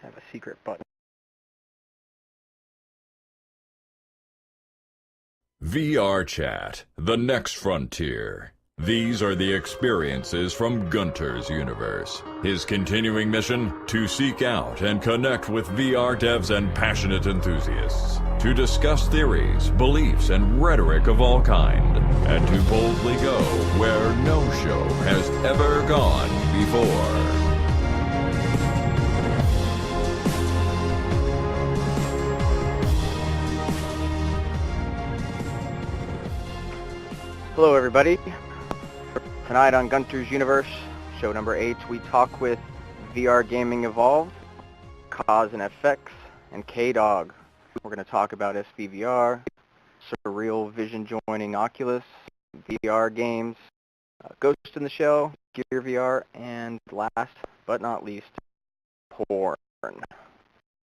I have a secret button. VR Chat, the next frontier. These are the experiences from Gunters' universe. His continuing mission, to seek out and connect with VR devs and passionate enthusiasts, to discuss theories, beliefs, and rhetoric of all kind, and to boldly go where no show has ever gone before. Hello everybody. Tonight on Gunters Universe, show number 8, we talk with VRGamingEvolved, Coznefx, and Kdawg. We're going to talk about SVVR, Surreal Vision joining Oculus, VR games, Ghost in the Shell, Gear VR, and last but not least, porn.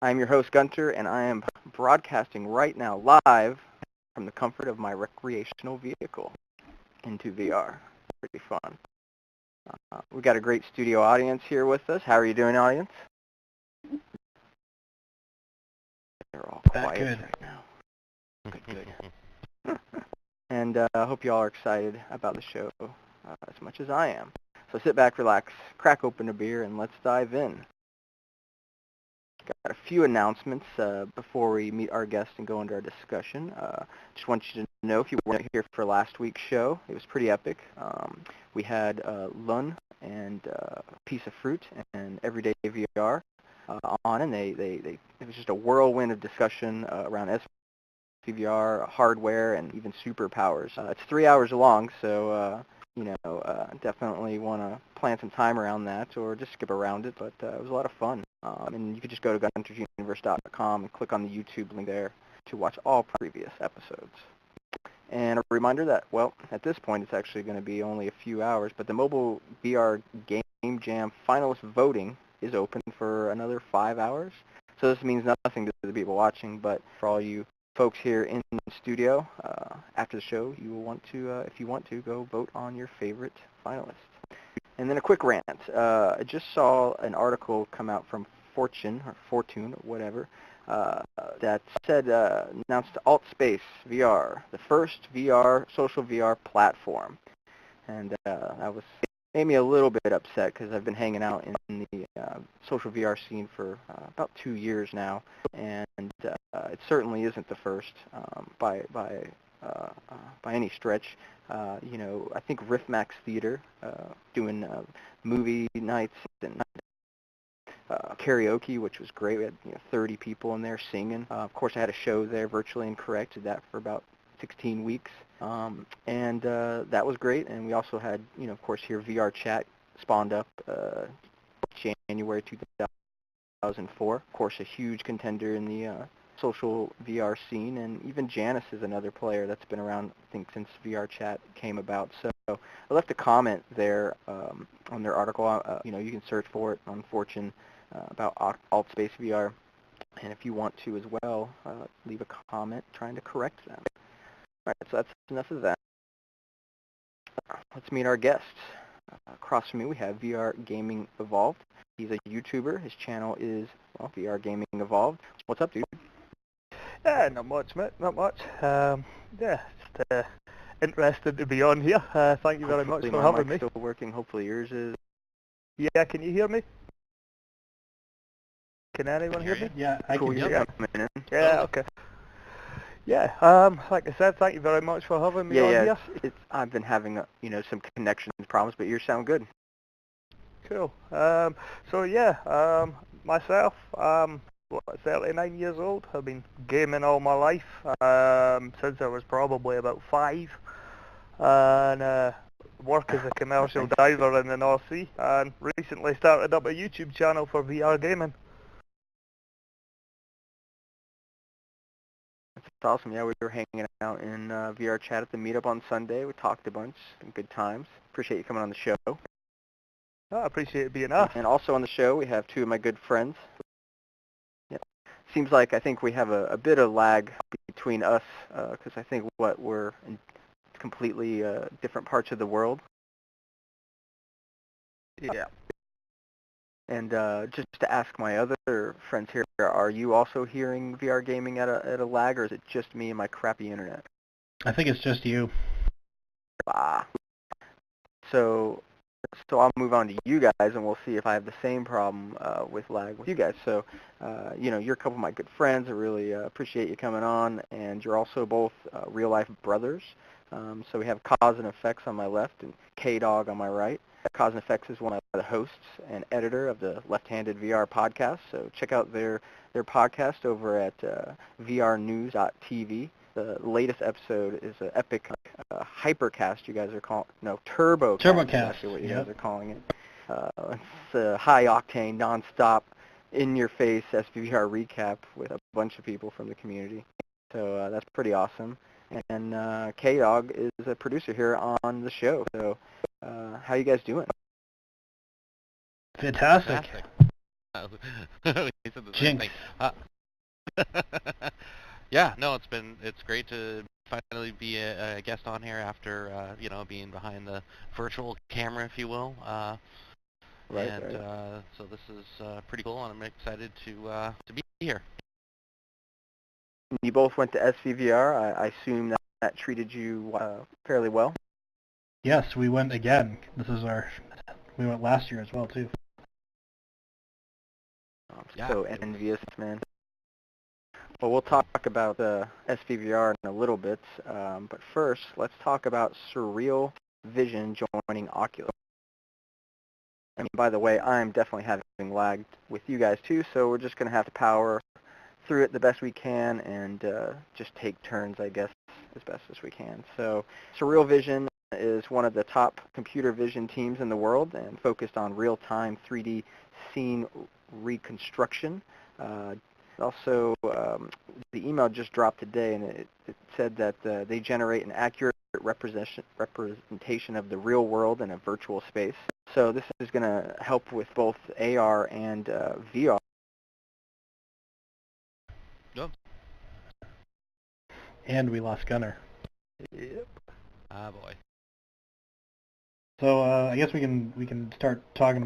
I'm your host Gunter, and I am broadcasting right now live from the comfort of my recreational vehicle into VR. Pretty fun. We got a great studio audience here with us. How are you doing, audience? They're all quiet good. right now. Good. And I hope you all are excited about the show as much as I am. So sit back, relax, crack open a beer, and let's dive in. Got a few announcements before we meet our guest and go into our discussion. Just want you to know, if you weren't here for last week's show, it was pretty epic. We had Lun and Piece of Fruit and Everyday VR on, and it was just a whirlwind of discussion around SVR, hardware, and even superpowers. It's 3 hours long, so definitely want to plan some time around that or just skip around it, but it was a lot of fun. And you could just go to guntersuniverse.com and click on the YouTube link there to watch all previous episodes. And a reminder that, well, at this point it's actually going to be only a few hours, but the Mobile VR Game Jam finalist voting is open for another 5 hours. So this means nothing to the people watching, but for all you folks here in the studio, after the show, you will want to, if you want to, go vote on your favorite finalist. And then a quick rant. I just saw an article come out from Fortune, or whatever, that said, announced AltSpace VR, the first social VR platform. And that made me a little bit upset because I've been hanging out in the social VR scene for about 2 years now, and it certainly isn't the first by any stretch. I think Riffmax Theater doing movie nights and karaoke, which was great. We had 30 people in there singing. Of course, I had a show there, Virtually Incorrect, did that for about 16 weeks. And that was great. And we also had, of course, here VR Chat spawned up January 2004. Of course, a huge contender in the social VR scene, and even Janice is another player that's been around, I think, since VR Chat came about. So I left a comment there on their article. You can search for it on Fortune about AltSpace VR, and if you want to as well, leave a comment trying to correct them. All right, so that's enough of that. Let's meet our guest. Across from me, we have VRGamingEvolved. He's a YouTuber. His channel is, VRGamingEvolved. What's up, dude? Yeah, not much, mate. Not much. Just interested to be on here. Thank you very much for having me. Still working. Hopefully yours is. Yeah, can you hear me? Can anyone hear me? Yeah, I can hear you. Yeah, okay. Yeah, like I said, thank you very much for having me on here. I've been having some connection problems, but yours sound good. Cool. Myself, 39 years old. I've been gaming all my life since I was probably about 5, and work as a commercial diver in the North Sea, and recently started up a YouTube channel for VR gaming. That's awesome. Yeah, we were hanging out in VR Chat at the meetup on Sunday. We talked a bunch. Been good times. Appreciate you coming on the show. I appreciate being asked. And also on the show, we have 2 of my good friends. Yeah. Seems like I think we have a bit of lag between us, because I think we're in completely different parts of the world. Yeah. And just to ask my other friends here, are you also hearing VR gaming at a lag, or is it just me and my crappy internet? I think it's just you. Ah. So I'll move on to you guys, and we'll see if I have the same problem with lag with you guys. So, you're a couple of my good friends. I really appreciate you coming on, and you're also both real-life brothers. So we have Coznefx on my left and Kdawg on my right. Coznefx is one of the hosts and editor of the Left-Handed VR podcast. So check out their podcast over at vrnews.tv. The latest episode is an epic hypercast, you guys are calling, no, turbocast. Turbocast, is actually what you guys are calling it. It's a high-octane, non-stop, in-your-face SVVR recap with a bunch of people from the community. So that's pretty awesome. And Kdawg is a producer here on the show. So how you guys doing? Fantastic. He said the same Jinx. thing. Yeah, no, it's great to finally be a guest on here after being behind the virtual camera, if you will. Right. So this is pretty cool, and I'm excited to be here. You both went to SVVR. I assume that treated you fairly well. Yes, we went again. We went last year as well too. I'm so envious, man. Well, we'll talk about SVVR in a little bit, but first, let's talk about Surreal Vision joining Oculus. And by the way, I'm definitely having lagged with you guys too, so we're just going to have to power through it the best we can and just take turns, I guess, as best as we can. So Surreal Vision is one of the top computer vision teams in the world and focused on real-time 3D scene reconstruction. Also, the email just dropped today, and it said that they generate an accurate representation of the real world in a virtual space. So this is going to help with both AR and VR. Yep. And we lost Gunner. Yep. Ah, boy. So I guess we can start talking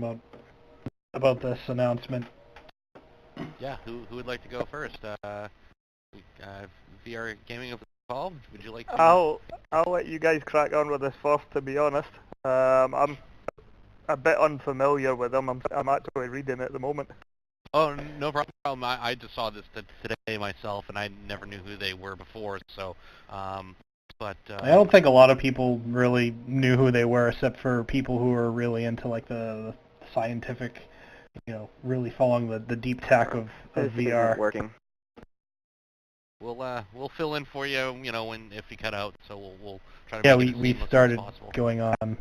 about this announcement. Yeah, who would like to go first? VRGamingEvolved, would you like to? I'll let you guys crack on with this first, to be honest. I'm a bit unfamiliar with them. I'm actually reading it at the moment. Oh, no problem. I just saw this today myself, and I never knew who they were before. So, but I don't think a lot of people really knew who they were, except for people who were really into like the scientific, really following the deep tech of VR. Working. We'll fill in for you, if you cut out. So we'll try to. Yeah, make it as we seamless as started possible. going on.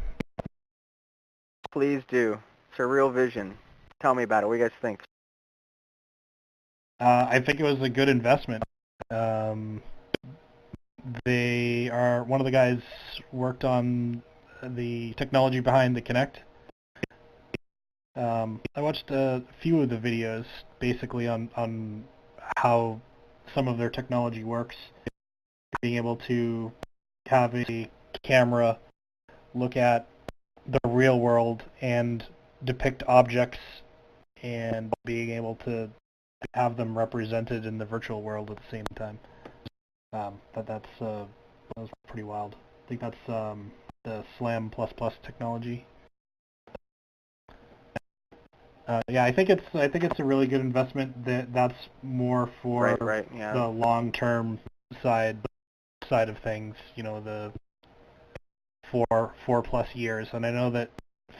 Please do. Surreal Vision. Tell me about it. What do you guys think? I think it was a good investment. They are one of the guys worked on the technology behind the Kinect. I watched a few of the videos, basically on how some of their technology works. Being able to have a camera look at the real world and depict objects, and being able to have them represented in the virtual world at the same time. That was pretty wild. I think that's the Slam++ technology. Yeah, I think it's a really good investment. That's more for yeah. the long-term side of things. The 4+ years, and I know that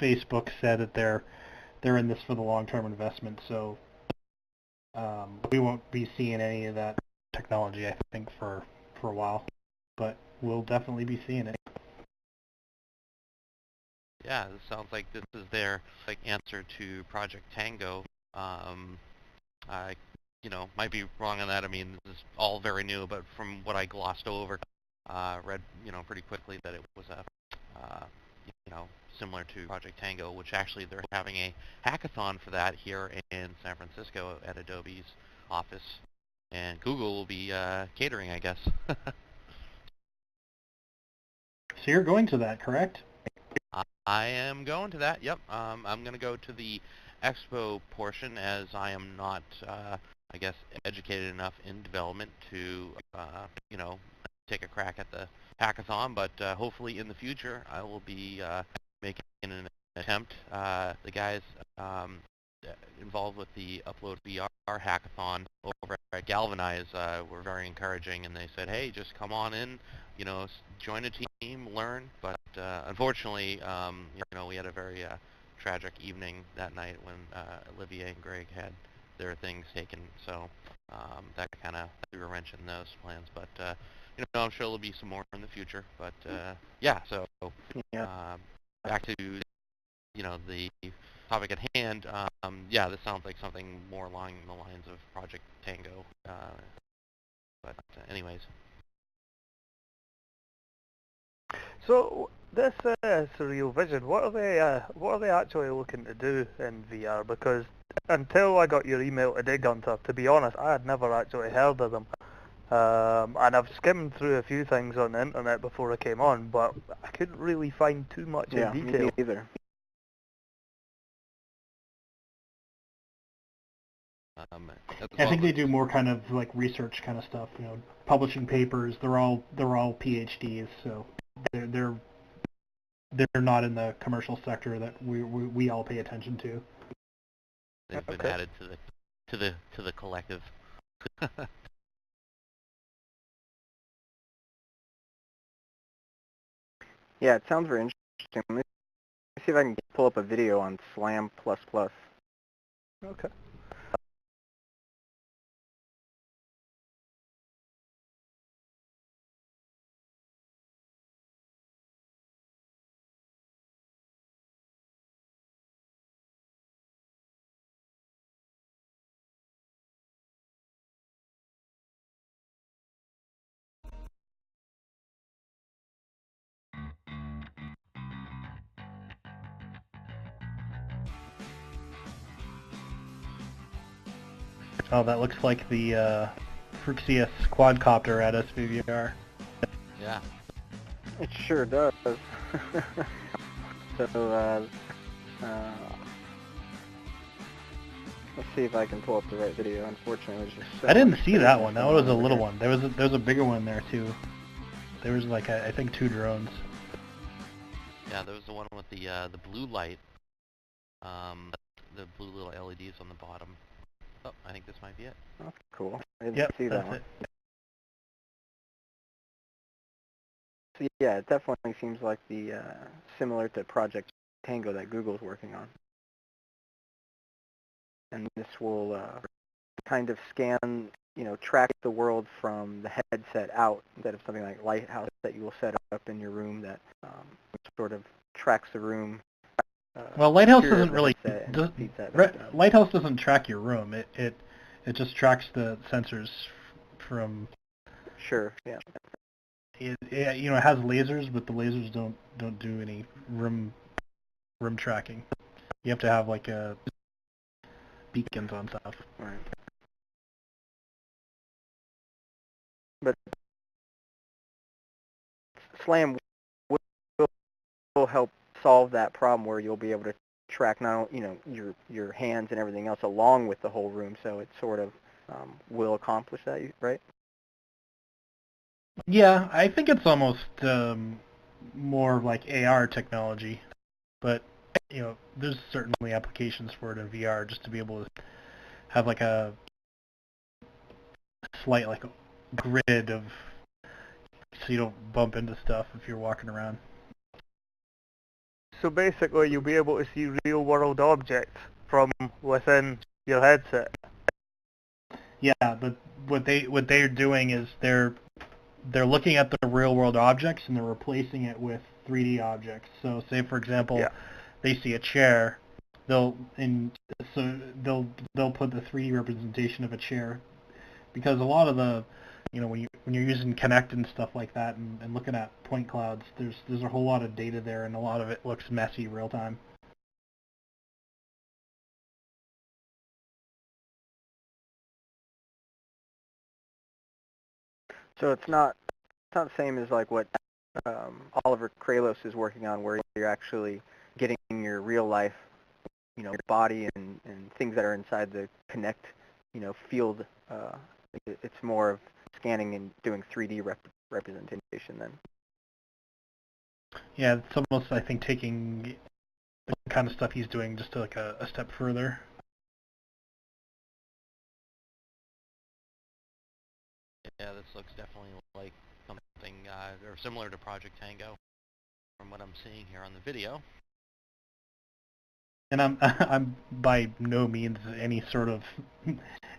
Facebook said that they're in this for the long-term investment. So we won't be seeing any of that technology, I think, for a while, but we'll definitely be seeing it. Yeah, it sounds like this is their answer to Project Tango. I might be wrong on that. I mean, this is all very new, but from what I glossed over, read pretty quickly that it was similar to Project Tango, which actually they're having a hackathon for that here in San Francisco at Adobe's office, and Google will be catering, I guess. So you're going to that, correct? I am going to that. Yep. I'm going to go to the expo portion, as I am not, I guess, educated enough in development to, you know, take a crack at the hackathon. But hopefully in the future, I will be making an attempt. The guys involved with the Upload VR hackathon over at Galvanize were very encouraging, and they said, "Hey, just come on in, you know, join a team, learn." But unfortunately, you know, we had a very tragic evening that night when Olivier and Greg had their things taken, so that kind of threw a wrench in those plans. But you know, I'm sure there'll be some more in the future. But yeah, so back to, you know, the topic at hand. Yeah, this sounds like something more along the lines of Project Tango. But anyways. So this Surreal Vision, what are they actually looking to do in VR? Because until I got your email today, Gunter, to be honest, I had never actually heard of them. And I've skimmed through a few things on the internet before I came on, but I couldn't really find too much in detail. Me either. I think they do more kind of like research kind of stuff, you know, publishing papers. They're all PhDs, so they're not in the commercial sector that we all pay attention to. They've been added to the collective. Yeah, it sounds very interesting. Let me see if I can pull up a video on Slam++. Okay. Oh, that looks like the Fruxius quadcopter at SVVR. Yeah. It sure does. So, let's see if I can pull up the right video. Unfortunately, it was just so I didn't much see space that one. That going one was a over little here. one. There was a bigger one there too. There was like I think 2 drones. Yeah, there was the one with the blue light, the blue little LEDs on the bottom. Oh, I think this might be it. Oh, cool. I didn't Yep, see that that's one. it. So, yeah, it definitely seems like the similar to Project Tango that Google's working on. And this will kind of scan, you know, track the world from the headset out instead of something like Lighthouse that you will set up in your room that sort of tracks the room. Well, Lighthouse interior doesn't of the really headset and feeds that back up. Lighthouse doesn't track your room. It just tracks the sensors from. Sure. Yeah. It you know, it has lasers, but the lasers don't do any room tracking. You have to have like beacons on stuff. Right. But Slam will help solve that problem where you'll be able to track not only, you know, your hands and everything else along with the whole room, so it sort of will accomplish that, right? Yeah, I think it's almost more like AR technology, but you know, there's certainly applications for it in VR just to be able to have like a slight like grid of so you don't bump into stuff if you're walking around. So basically, you'll be able to see real-world objects from within your headset. Yeah, but what they're doing is they're looking at the real-world objects and they're replacing it with 3D objects. So, say for example, they see a chair, they'll put the 3D representation of a chair, because a lot of the, you know, when you're using Connect and stuff like that and looking at point clouds, there's a whole lot of data there and a lot of it looks messy real time. So it's not the same as like what Oliver Kralos is working on, where you're actually getting your real life, body and things that are inside the Kinect, field. It's more of scanning and doing 3D representation then. Yeah, it's almost, I think, taking the kind of stuff he's doing just to, like, a step further. Yeah, this looks definitely like something or similar to Project Tango from what I'm seeing here on the video. And I'm by no means any sort of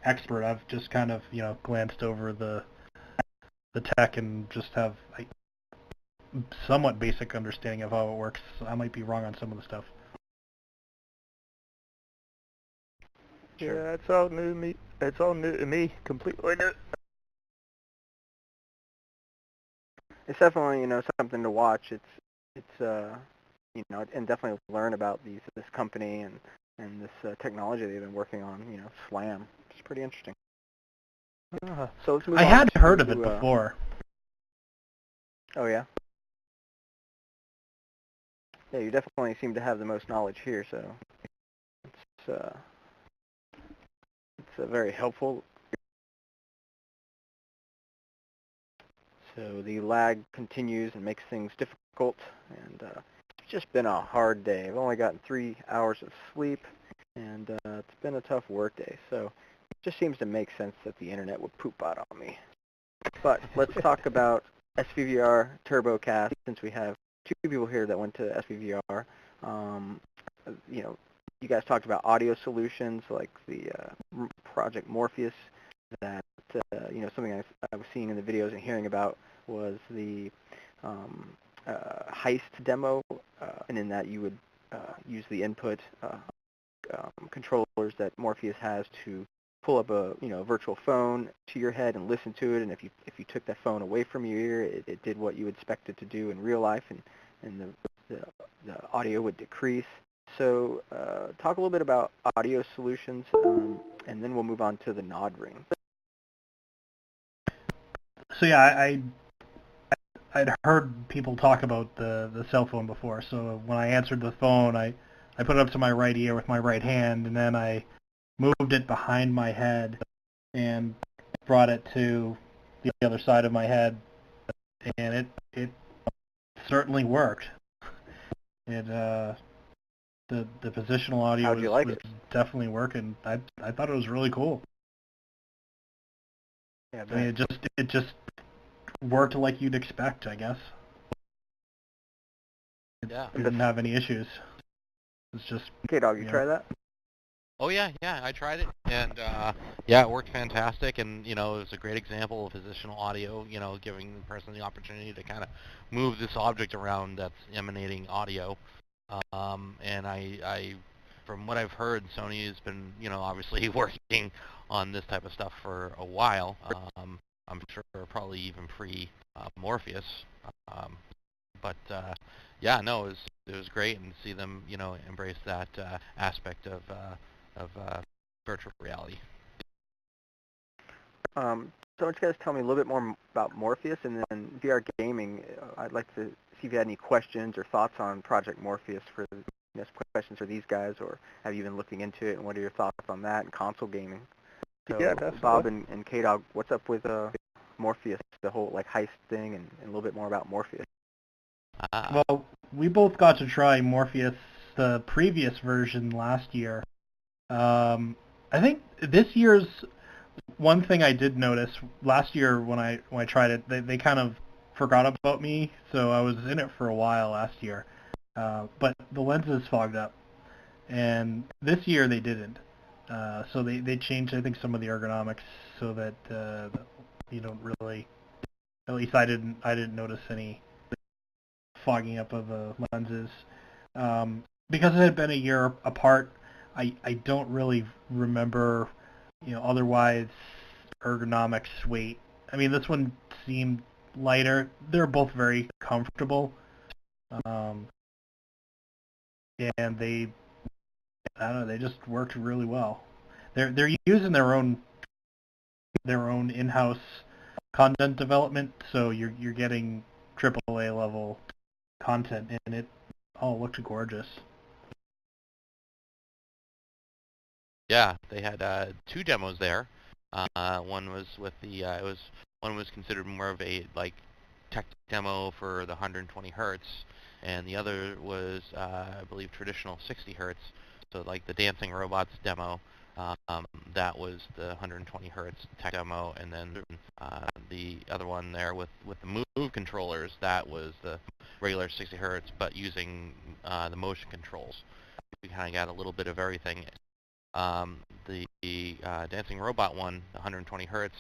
expert. I've just kind of, glanced over the tech and just have a somewhat basic understanding of how it works. I might be wrong on some of the stuff. Sure. Yeah, it's all new to me. It's all new to me, completely new. It's definitely something to watch. It's and definitely learn about this company and this technology they've been working on. SLAM. It's pretty interesting. So let's move I on had heard to, of it before. Oh yeah. Yeah, you definitely seem to have the most knowledge here, so it's very helpful. So the lag continues and makes things difficult, and it's just been a hard day. I've only gotten 3 hours of sleep, and it's been a tough work day. So it just seems to make sense that the internet would poop out on me. But let's talk about SVVR TurboCast, since we have 2 people here that went to SVVR. You guys talked about audio solutions like the Project Morpheus. That something I was seeing in the videos and hearing about was the heist demo, and in that you would use the input controllers that Morpheus has to pull up a virtual phone to your head and listen to it. And if you took that phone away from your ear, it did what you would expect it to do in real life, and the audio would decrease. So talk a little bit about audio solutions, and then we'll move on to the Nod Ring. So yeah, I'd heard people talk about the cell phone before. So when I answered the phone, I put it up to my right ear with my right hand, and then I moved it behind my head and brought it to the other side of my head, and it certainly worked. It the positional audio How'd you like was it? definitely working. I thought it was really cool. Yeah, I mean, it just worked like you'd expect, I guess. Yeah. It didn't have any issues. It's just Kdawg, you try that? Oh yeah, I tried it, and yeah, it worked fantastic, and it was a great example of positional audio, giving the person the opportunity to kind of move this object around that's emanating audio. And I, from what I've heard, Sony has been, obviously working on this type of stuff for a while. I'm sure probably even pre-Morpheus. But yeah, no, it was great, and to see them, embrace that aspect of virtual reality. So why don't you guys tell me a little bit more about Morpheus, and then VR Gaming, I'd like to see if you had any questions or thoughts on Project Morpheus for questions for these guys, or have you been looking into it, and what are your thoughts on that, and console gaming? So Yeah, definitely. Bob and Kdawg, what's up with Morpheus, the whole heist thing, and a little bit more about Morpheus? Well, we both got to try Morpheus, the previous version, last year. I think this year's one thing I did notice last year when I tried it, they kind of forgot about me, so I was in it for a while last year. But the lenses fogged up, and this year they didn't. So they changed, I think, some of the ergonomics so that you don't really, at least I didn't notice any fogging up of the lenses. Because it had been a year apart, I don't really remember, otherwise ergonomics, weight. I mean, this one seemed lighter. They're both very comfortable. And they just worked really well. They're using their own in-house content development, so you're getting AAA level content, and it all looked gorgeous. Yeah, they had two demos there. One was with the one was considered more of a like tech demo for the 120 hertz, and the other was I believe traditional 60 hertz. So like the dancing robots demo, that was the 120 hertz tech demo, and then the other one there with the move controllers, that was the regular 60 hertz, but using the motion controls. We kind of got a little bit of everything. The dancing robot one, 120 hertz,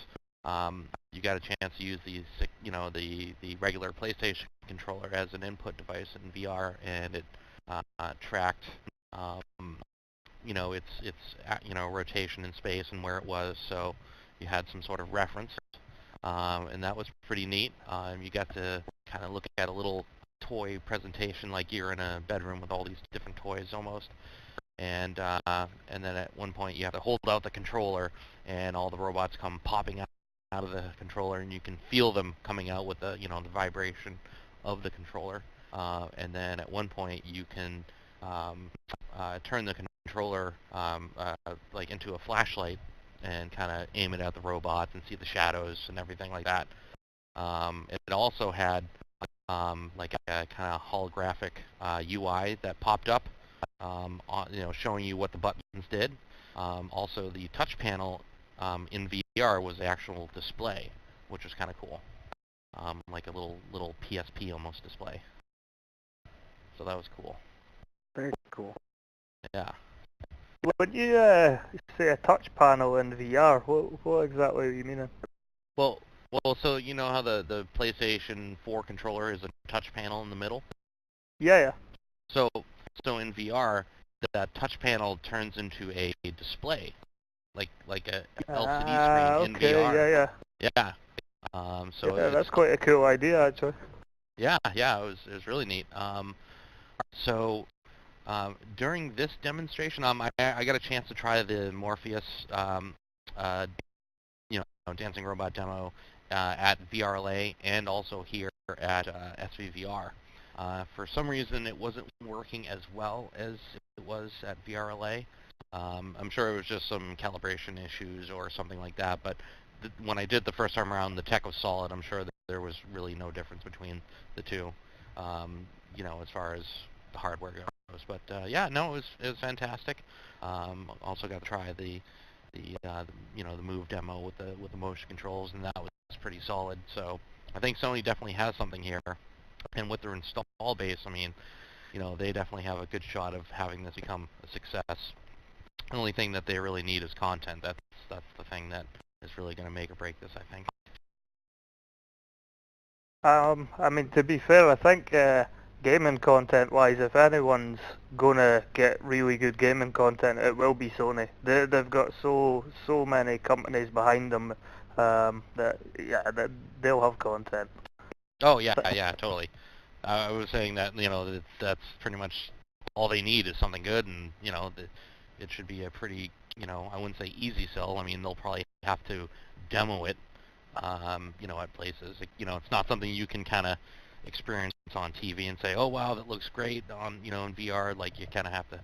you got a chance to use the regular PlayStation controller as an input device in VR, and it tracked its rotation in space and where it was, so you had some sort of reference, and that was pretty neat. You got to kind of look at a little toy presentation like you're in a bedroom with all these different toys almost. And then at one point you have to hold out the controller, and all the robots come popping out of the controller, and you can feel them coming out with the the vibration of the controller. And then at one point you can turn the controller like into a flashlight and kind of aim it at the robots and see the shadows and everything like that. It also had like a kind of holographic UI that popped up. Showing you what the buttons did. Also, the touch panel in VR was the actual display, which was kind of cool, like a little PSP almost display. So that was cool. Very cool. Yeah. When you say a touch panel in VR, what exactly are you meaning? Well, so you know how the PlayStation 4 controller is a touch panel in the middle? Yeah. So in VR, that touch panel turns into a display, like a LCD screen in VR. Yeah. That's quite a cool idea, actually. Yeah, it was really neat. So during this demonstration, I got a chance to try the Morpheus, dancing robot demo at VRLA and also here at SVVR. For some reason, it wasn't working as well as it was at VRLA. I'm sure it was just some calibration issues or something like that, but when I did the first time around, the tech was solid. I'm sure that there was really no difference between the two, as far as the hardware goes. But it was fantastic. Also got to try the move demo with the motion controls, and that was pretty solid. So I think Sony definitely has something here. And with their install base, I mean, they definitely have a good shot of having this become a success. The only thing that they really need is content. That's the thing that is really going to make or break this, I think. I mean, to be fair, I think gaming content-wise, if anyone's gonna get really good gaming content, it will be Sony. They've got so many companies behind them that they'll have content. Oh yeah, totally. I was saying that that's pretty much all they need is something good, and it should be a pretty I wouldn't say easy sell. I mean, they'll probably have to demo it, at places. It's not something you can kind of experience on TV and say, oh wow, that looks great on in VR. Like you kind of have to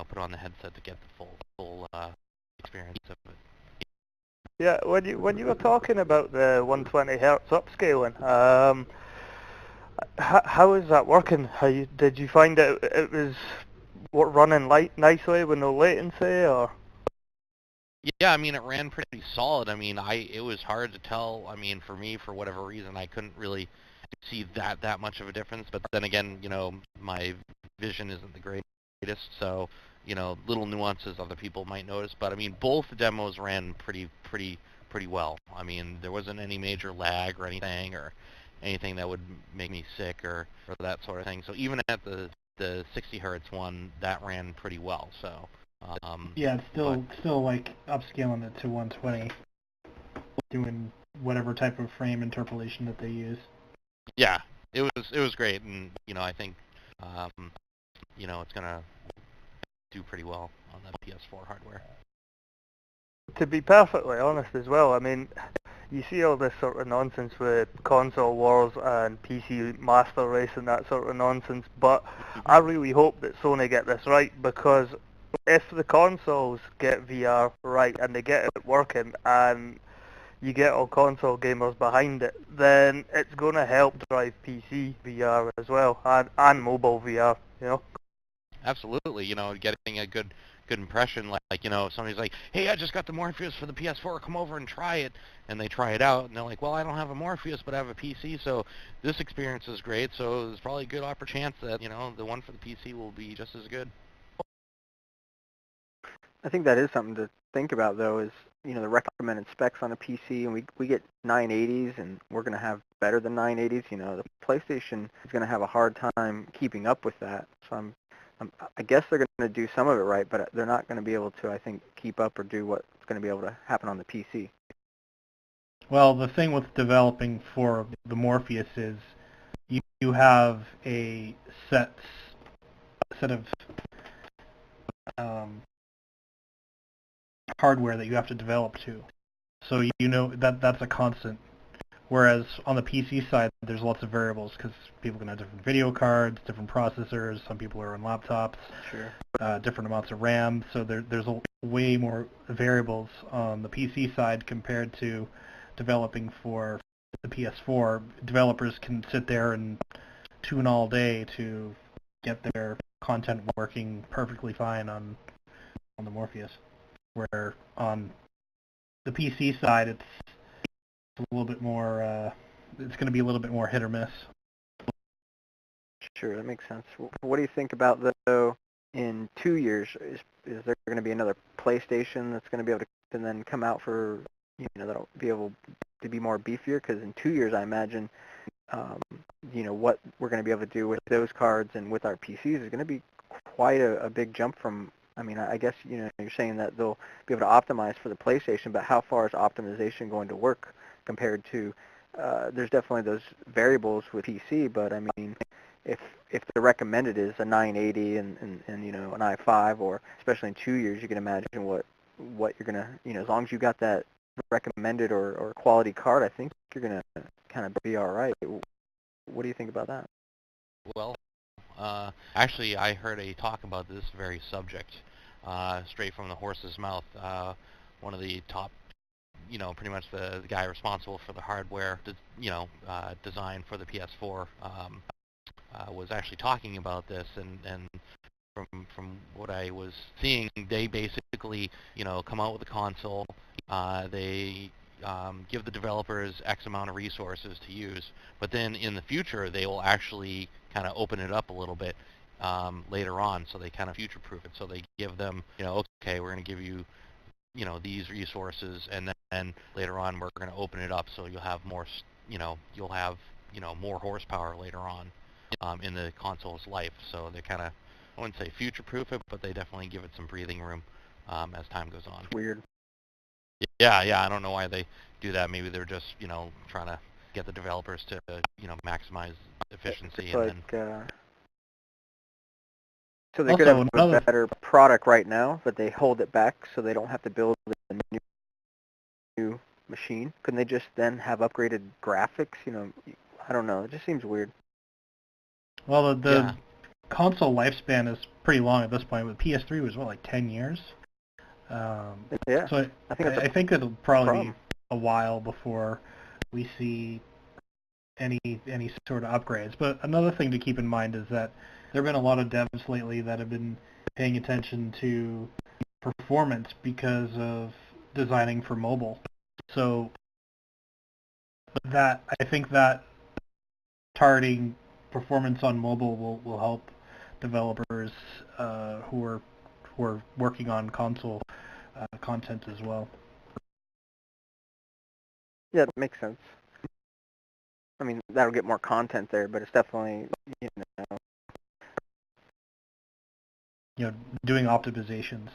put on the headset to get the full experience of it. Yeah, when you were talking about the 120 hertz upscaling, how is that working? Did you find it was running nicely with no latency, or? Yeah, I mean, it ran pretty solid. I mean, it was hard to tell. I mean, for me, for whatever reason, I couldn't really see that much of a difference. But then again, my vision isn't the greatest, so little nuances other people might notice. But I mean, both demos ran pretty well. I mean, there wasn't any major lag or anything that would make me sick or that sort of thing. So even at the 60 hertz one, that ran pretty well. So. Yeah, it's still like upscaling it to 120, doing whatever type of frame interpolation that they use. Yeah, it was great, and I think it's gonna do pretty well on the PS4 hardware. To be perfectly honest as well, I mean, you see all this sort of nonsense with console wars and PC master race and that sort of nonsense, but I really hope that Sony get this right, because if the consoles get VR right and they get it working and you get all console gamers behind it, then it's going to help drive PC VR as well, and mobile VR, you know? Absolutely, you know, getting a good impression, like, you know, if somebody's like, hey, I just got the Morpheus for the PS4, come over and try it, and they try it out, and they're like, well, I don't have a Morpheus, but I have a PC, so this experience is great, so there's probably a good chance that, you know, the one for the PC will be just as good. I think that is something to think about, though, is, you know, the recommended specs on a PC, and we get 980s, and we're going to have better than 980s. You know, the PlayStation is going to have a hard time keeping up with that. So I guess they're going to do some of it right, but they're not going to be able to, I think, keep up or do what's going to be able to happen on the PC. Well, the thing with developing for the Morpheus is you have a set of hardware that you have to develop to. So you know that's a constant. Whereas on the PC side, there's lots of variables because people can have different video cards, different processors. Some people are on laptops, Sure. Different amounts of RAM. So there's way more variables on the PC side compared to developing for the PS4. Developers can sit there and tune all day to get their content working perfectly fine on the Morpheus. Where on the PC side, it's a little bit more, it's going to be a little bit more hit or miss. Sure, that makes sense. What do you think about, though, in 2 years, is there going to be another PlayStation that's going to be able to then come out for, you know, that'll be able to be more beefier? Because in 2 years, I imagine, you know, what we're going to be able to do with those cards and with our PCs is going to be quite a big jump from, I mean, I guess, you know, you're saying that they'll be able to optimize for the PlayStation, but how far is optimization going to work compared to, there's definitely those variables with PC, but I mean, if the recommended is a 980 and you know, an i5, or especially in 2 years, you can imagine what you're going to, you know, as long as you got that recommended or quality card, I think you're going to kind of be all right. What do you think about that? Well, actually, I heard a talk about this very subject straight from the horse's mouth. One of the top, you know, pretty much the guy responsible for the hardware, you know, design for the PS4 was actually talking about this, and from what I was seeing, they basically, you know, come out with a console. They give the developers X amount of resources to use, but then in the future they will actually kind of open it up a little bit later on, so they kind of future-proof it. So they give them, you know, okay, we're going to give you, you know, these resources, and then later on we're going to open it up so you'll have more, you know, more horsepower later on in the console's life. So they kind of, I wouldn't say future-proof it, but they definitely give it some breathing room as time goes on. Weird. Yeah, I don't know why they do that. Maybe they're just, you know, trying to get the developers to, you know, maximize efficiency. It's and like, then so they Also, could have another a better product right now, but they hold it back so they don't have to build a new machine. Couldn't they just then have upgraded graphics? You know, I don't know. It just seems weird. Well, the Yeah. console lifespan is pretty long at this point. With PS3 was what, like 10 years? Yeah. So I think that's I think it'll probably problem. be a while before we see any sort of upgrades. But another thing to keep in mind is that there have been a lot of devs lately that have been paying attention to performance because of designing for mobile. So that, I think that targeting performance on mobile will help developers who are working on console content as well. Yeah, it makes sense. I mean, that'll get more content there, but it's definitely, you know, Doing optimizations,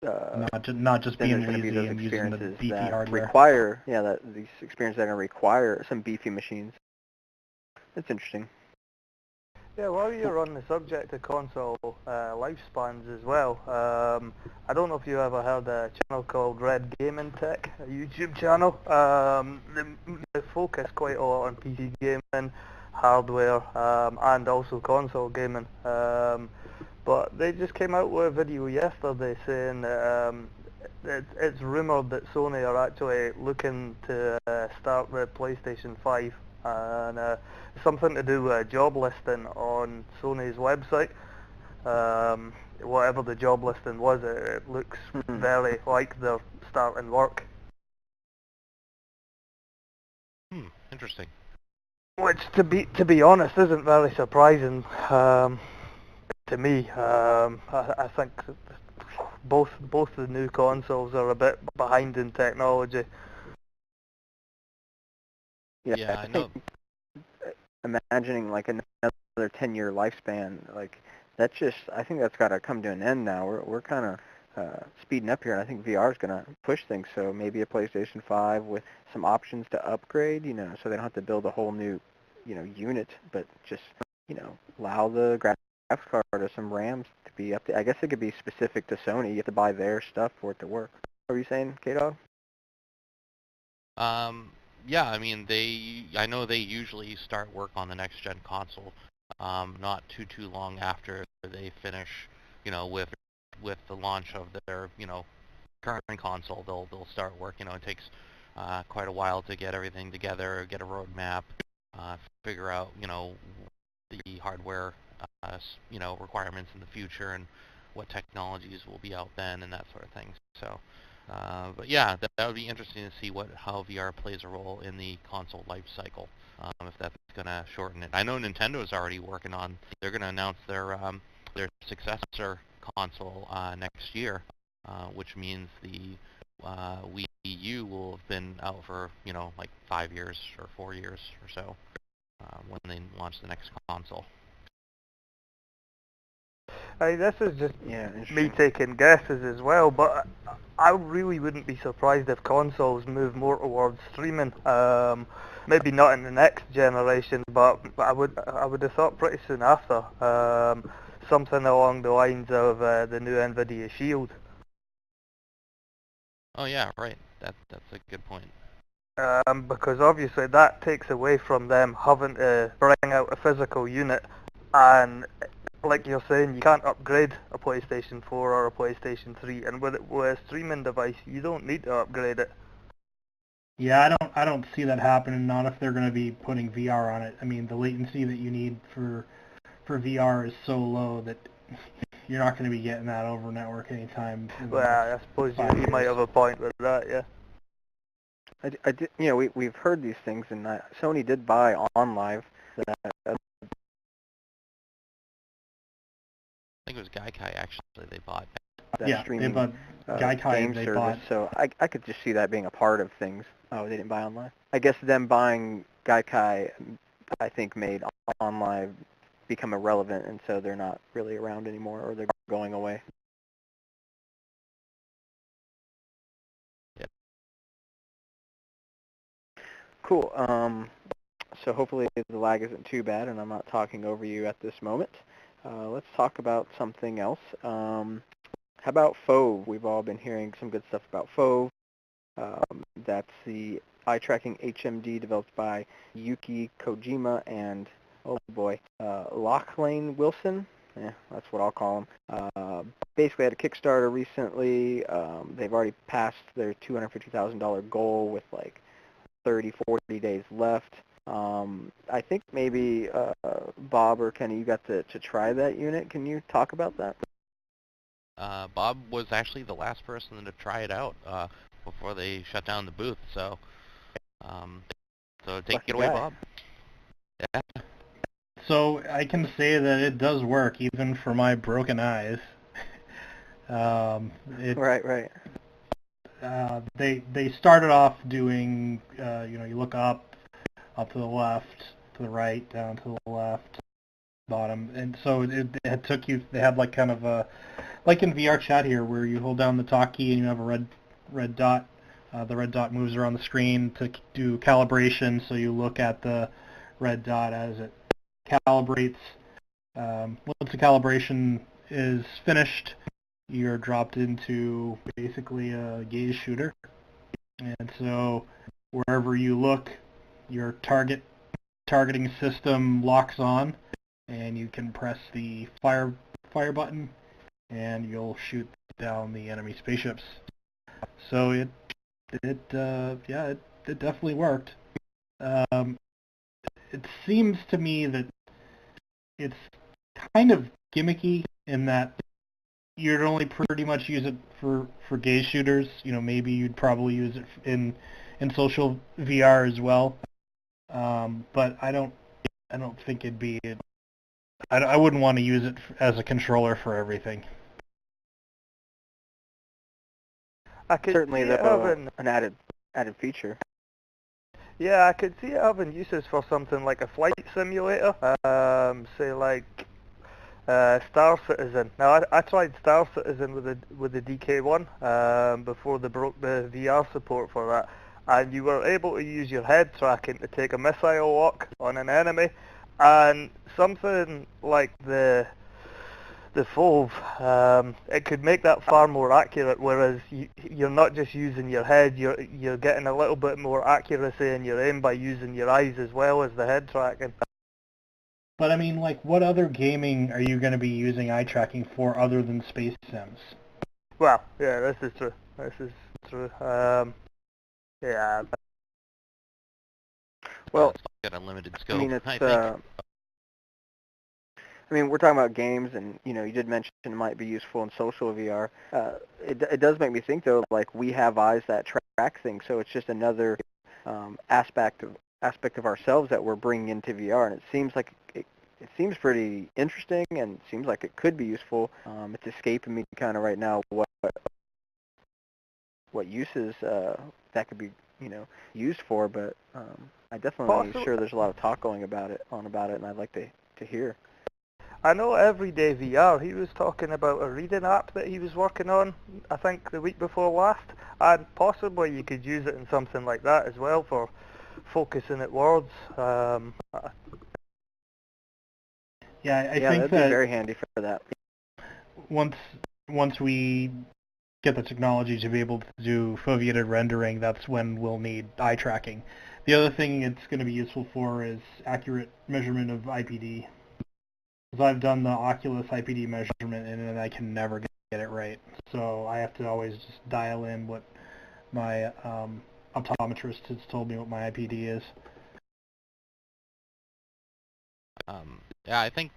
not just then being there's going to be lazy those and using the experiences beefy that hardware. require, these experiences that are going to require some beefy machines. That's interesting. Yeah, while you're on the subject of console lifespans as well, I don't know if you ever heard a channel called Red Gaming Tech, a YouTube channel. They focus quite a lot on PC gaming, hardware, and also console gaming. But they just came out with a video yesterday saying that it's rumoured that Sony are actually looking to start the PlayStation 5, and something to do with a job listing on Sony's website. Whatever the job listing was, it looks very like they're starting work. Interesting. Which, to be honest, isn't very surprising to me. I think both the new consoles are a bit behind in technology. Yeah, I know. Imagining like another 10-year lifespan, like that's just, I think that's got to come to an end now. We're kind of speeding up here, and I think VR is going to push things. So maybe a PlayStation 5 with some options to upgrade, you know, so they don't have to build a whole new, you know, unit, but just, you know, allow the graphics card or some RAMs to be up to. I guess it could be specific to Sony. You have to buy their stuff for it to work. What were you saying, Kdawg? Yeah, I mean, I know they usually start work on the next gen console, not too long after they finish, you know, with the launch of their, you know, current console. They'll start work. You know, it takes quite a while to get everything together, get a roadmap, figure out, you know, the hardware, you know, requirements in the future and what technologies will be out then and that sort of thing. So. But yeah, that would be interesting to see how VR plays a role in the console life cycle, if that's going to shorten it. I know Nintendo is already working on, they're going to announce their successor console next year, which means the Wii U will have been out for, you know, like 5 years or 4 years or so when they launch the next console. This is just me taking guesses as well, but I really wouldn't be surprised if consoles move more towards streaming. Maybe not in the next generation, but I would have thought pretty soon after. Something along the lines of the new Nvidia Shield. Oh yeah, right. That's a good point. Because obviously that takes away from them having to bring out a physical unit, and like you're saying, you can't upgrade a PlayStation 4 or a PlayStation 3, and with a streaming device, you don't need to upgrade it. Yeah, I don't see that happening. Not if they're going to be putting VR on it. I mean, the latency that you need for VR is so low that you're not going to be getting that over network anytime. Well, I suppose you might have a point with that, yeah. I did, you know, we've heard these things, and Sony did buy OnLive. I think it was Gaikai actually they bought. That streaming, they bought Gaikai, game they service. bought. So I could just see that being a part of things. Oh, they didn't buy OnLive? I guess them buying Gaikai, I think, made OnLive become irrelevant, and so they're not really around anymore, or they're going away. Yep. Cool. So hopefully the lag isn't too bad, and I'm not talking over you at this moment. Let's talk about something else. How about Fove? We've all been hearing some good stuff about Fove. That's the eye-tracking HMD developed by Yuki Kojima and, oh boy, Lachlan Wilson. Yeah, that's what I'll call him. Basically had a Kickstarter recently. They've already passed their $250,000 goal with like 30, 40 days left. I think maybe Bob or Kenny, you got to try that unit. Can you talk about that? Bob was actually the last person to try it out before they shut down the booth. So take it away, Bob. Yeah. So I can say that it does work, even for my broken eyes. Right. They started off doing, you look up to the left, to the right, down to the left, bottom, and so it took you. They had like kind of a, like in VR chat here, where you hold down the talk key and you have a red dot. The red dot moves around the screen to do calibration, so you look at the red dot as it calibrates. Once the calibration is finished, you're dropped into basically a gaze shooter, and so wherever you look, your targeting system locks on, and you can press the fire fire button, and you'll shoot down the enemy spaceships. So it definitely worked. It seems to me that it's kind of gimmicky in that you'd only pretty much use it for gaze shooters. Maybe you'd probably use it in social VR as well. But I don't think it'd be. I wouldn't want to use it as a controller for everything. I could Certainly, see it though, having, an added feature. yeah, I could see it having uses for something like a flight simulator. Say like Star Citizen. Now I tried Star Citizen with the DK1 before they broke the VR support for that, and you were able to use your head tracking to take a missile lock on an enemy, and something like the FOV, it could make that far more accurate. Whereas you're not just using your head, you're getting a little bit more accuracy in your aim by using your eyes as well as the head tracking. But I mean, like, what other gaming are you going to be using eye tracking for other than space sims? Well, yeah, this is true. Yeah. Well, It's got unlimited scope. I mean, I think. we're talking about games, and you did mention it might be useful in social VR. It does make me think, though, like, we have eyes that track things, so it's just another aspect of ourselves that we're bringing into VR, and it seems like it seems pretty interesting, and seems like it could be useful. It's escaping me kind of right now what uses that could be used for, but I definitely sure there's a lot of talk going about it, and I'd like to hear. I know Everyday VR, he was talking about a reading app that he was working on, I think the week before last, and possibly you could use it in something like that as well for focusing at words. Yeah, I think that'd that be very handy for that. once we get the technology to be able to do foveated rendering, that's when we'll need eye tracking. The other thing it's going to be useful for is accurate measurement of IPD. Because I've done the Oculus IPD measurement and I can never get it right. So I have to always just dial in what my optometrist has told me what my IPD is. Yeah, I think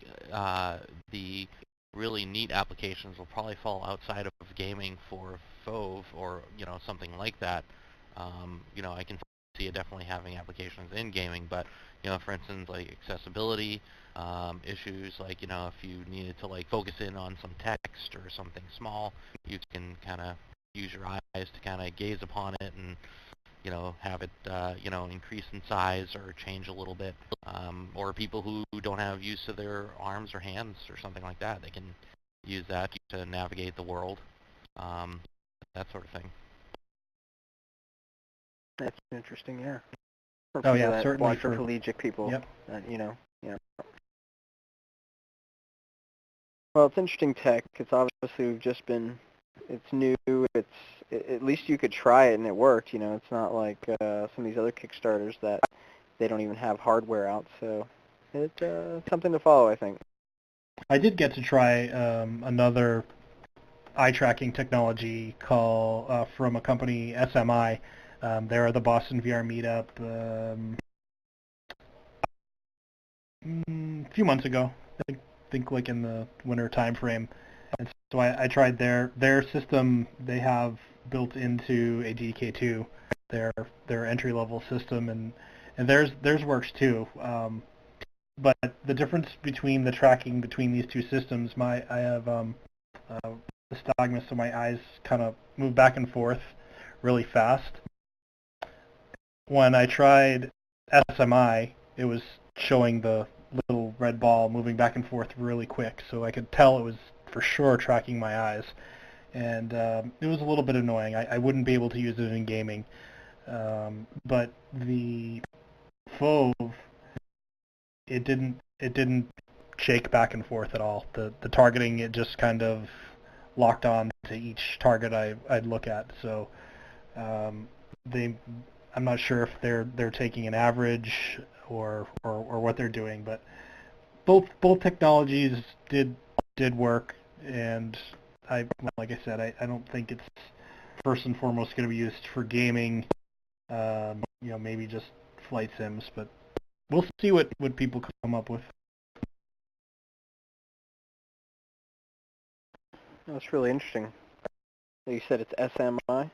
the really neat applications will probably fall outside of gaming for FOV or something like that. I can see it definitely having applications in gaming, but for instance, like accessibility issues, like if you needed to like focus in on some text or something small, you can kind of use your eyes to kind of gaze upon it and have it increase in size or change a little bit. Or people who don't have use of their arms or hands or something like that, they can use that to navigate the world, that sort of thing. That's interesting, yeah. Oh yeah, certainly for quadriplegic people. Yep. Well, it's interesting tech. It's obviously it's new. At least you could try it and it worked. It's not like some of these other Kickstarters that they don't even have hardware out. So it's something to follow, I think. I did get to try another eye tracking technology from a company, SMI. They're at the Boston VR meetup a few months ago. I think like in the winter time frame. And so I tried their system. They have built into a DK2, their entry level system, and theirs works too. But the difference between the tracking between these two systems, I have nystagmus, so my eyes kind of move back and forth really fast. When I tried SMI, it was showing the little red ball moving back and forth really quick, so I could tell it was for sure tracking my eyes. And it was a little bit annoying. I wouldn't be able to use it in gaming. But the FOV, it didn't shake back and forth at all. The targeting, it just kind of locked on to each target I'd look at. So I'm not sure if they're taking an average or what they're doing, but both technologies did did work, and like I said, I don't think it's first and foremost going to be used for gaming. Maybe just flight sims, but we'll see what people come up with. That's really interesting. You said it's SMI?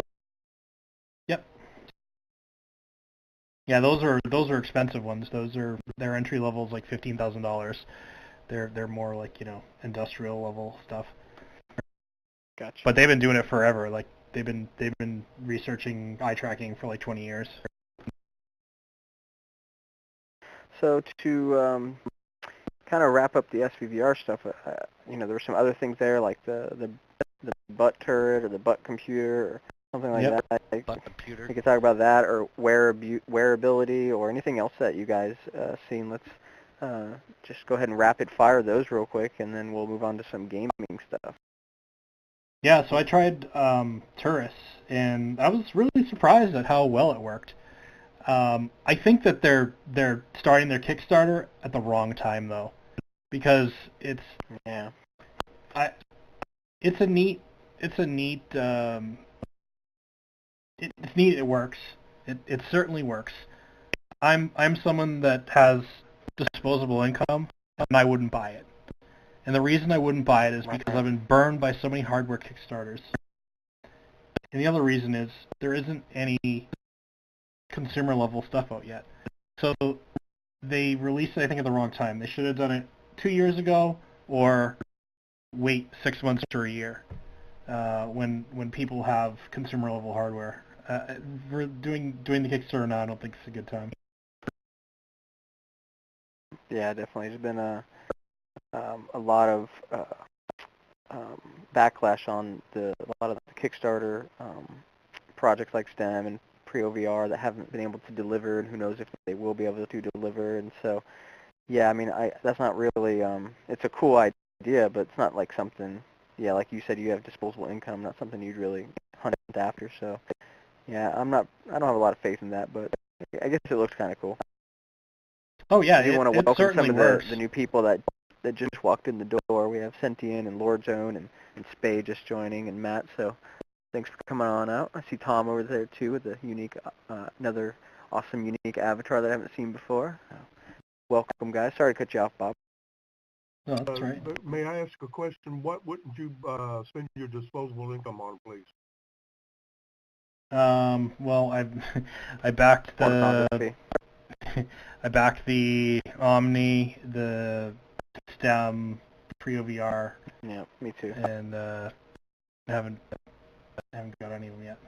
Yep. Yeah, those are expensive ones. Their entry level is like $15,000. They're more like industrial level stuff. Gotcha. But they've been doing it forever. Like they've been researching eye tracking for like 20 years. So to kind of wrap up the SVVR stuff, there were some other things there like the butt turret or the butt computer or something like Yep. that. Butt computer. We could talk about that or wearability or anything else that you guys seen. Let's just go ahead and rapid fire those real quick, and then we'll move on to some gaming stuff. Yeah, so I tried Turris, and I was really surprised at how well it worked. I think that they're starting their Kickstarter at the wrong time though, because it's neat. It works. It certainly works. I'm someone that has disposable income, and I wouldn't buy it. And the reason I wouldn't buy it is because I've been burned by so many hardware Kickstarters. And the other reason is there isn't any consumer level stuff out yet. So they released it, I think, at the wrong time. They should have done it 2 years ago or wait 6 months or a year when people have consumer level hardware. We're doing the Kickstarter now. I don't think it's a good time. Yeah, definitely. There's been a lot of backlash on a lot of the Kickstarter projects like STEM and Pre-OVR that haven't been able to deliver, and who knows if they will be able to deliver. And so, yeah, I mean, that's not really. It's a cool idea, but it's not like something. Yeah, like you said, you have disposable income, not something you'd really hunt after. So, yeah, I don't have a lot of faith in that, but I guess it looks kind of cool. Oh yeah, I do want to it welcome certainly some of works. the new people that just walked in the door. We have Sentient and Lord Zone and Spade just joining, and Matt. So thanks for coming on out. I see Tom over there too with a unique, another awesome unique avatar that I haven't seen before. Welcome, guys. Sorry to cut you off, Bob. No, that's right. But may I ask a question? What wouldn't you spend your disposable income on, please? Well, I backed the I backed the Omni, the STEM, Pre-OVR. Yeah, me too. And I haven't got any of them yet.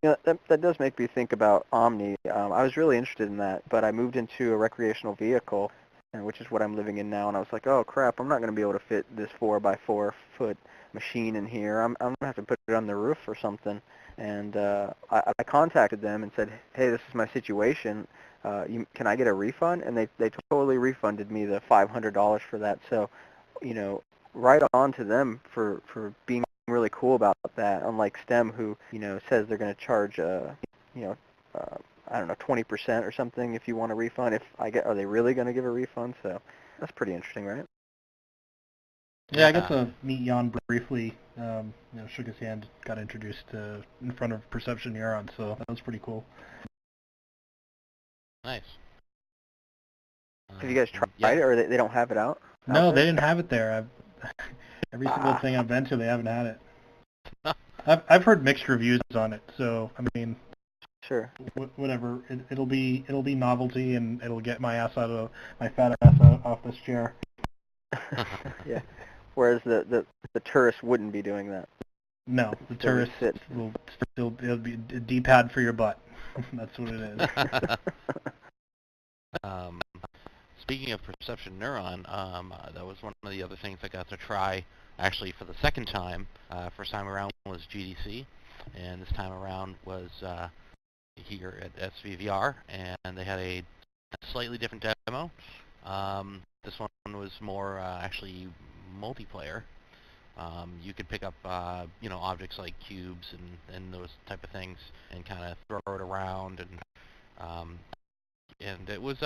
You know, that does make me think about Omni. I was really interested in that, but I moved into a recreational vehicle, which is what I'm living in now, and I was like, oh crap, I'm not going to be able to fit this 4x4 foot machine in here. I'm going to have to put it on the roof or something. And I contacted them and said, hey, this is my situation. Can I get a refund? And they totally refunded me the $500 for that. So, right on to them for being really cool about that. Unlike STEM, who says they're going to charge I don't know, 20% or something if you want a refund. Are they really going to give a refund? So that's pretty interesting, right? Yeah, I got to meet Jan briefly. Shook his hand, got introduced in front of Perception Neuron, so that was pretty cool. Nice. Have you guys tried it, or they don't have it out? No, they didn't have it there. Every single thing I've been to, they haven't had it. I've heard mixed reviews on it, so I mean, sure, whatever. It'll be novelty, and it'll get my fat ass off this chair. Yeah. Whereas the tourist wouldn't be doing that. No, the tourist will still it'll be a D-pad for your butt. That's what it is. Speaking of Perception Neuron, that was one of the other things I got to try actually for the second time. First time around was GDC, and this time around was here at SVVR, and they had a slightly different demo. This one was more actually multiplayer. You could pick up objects like cubes and those type of things and kind of throw it around, and and it was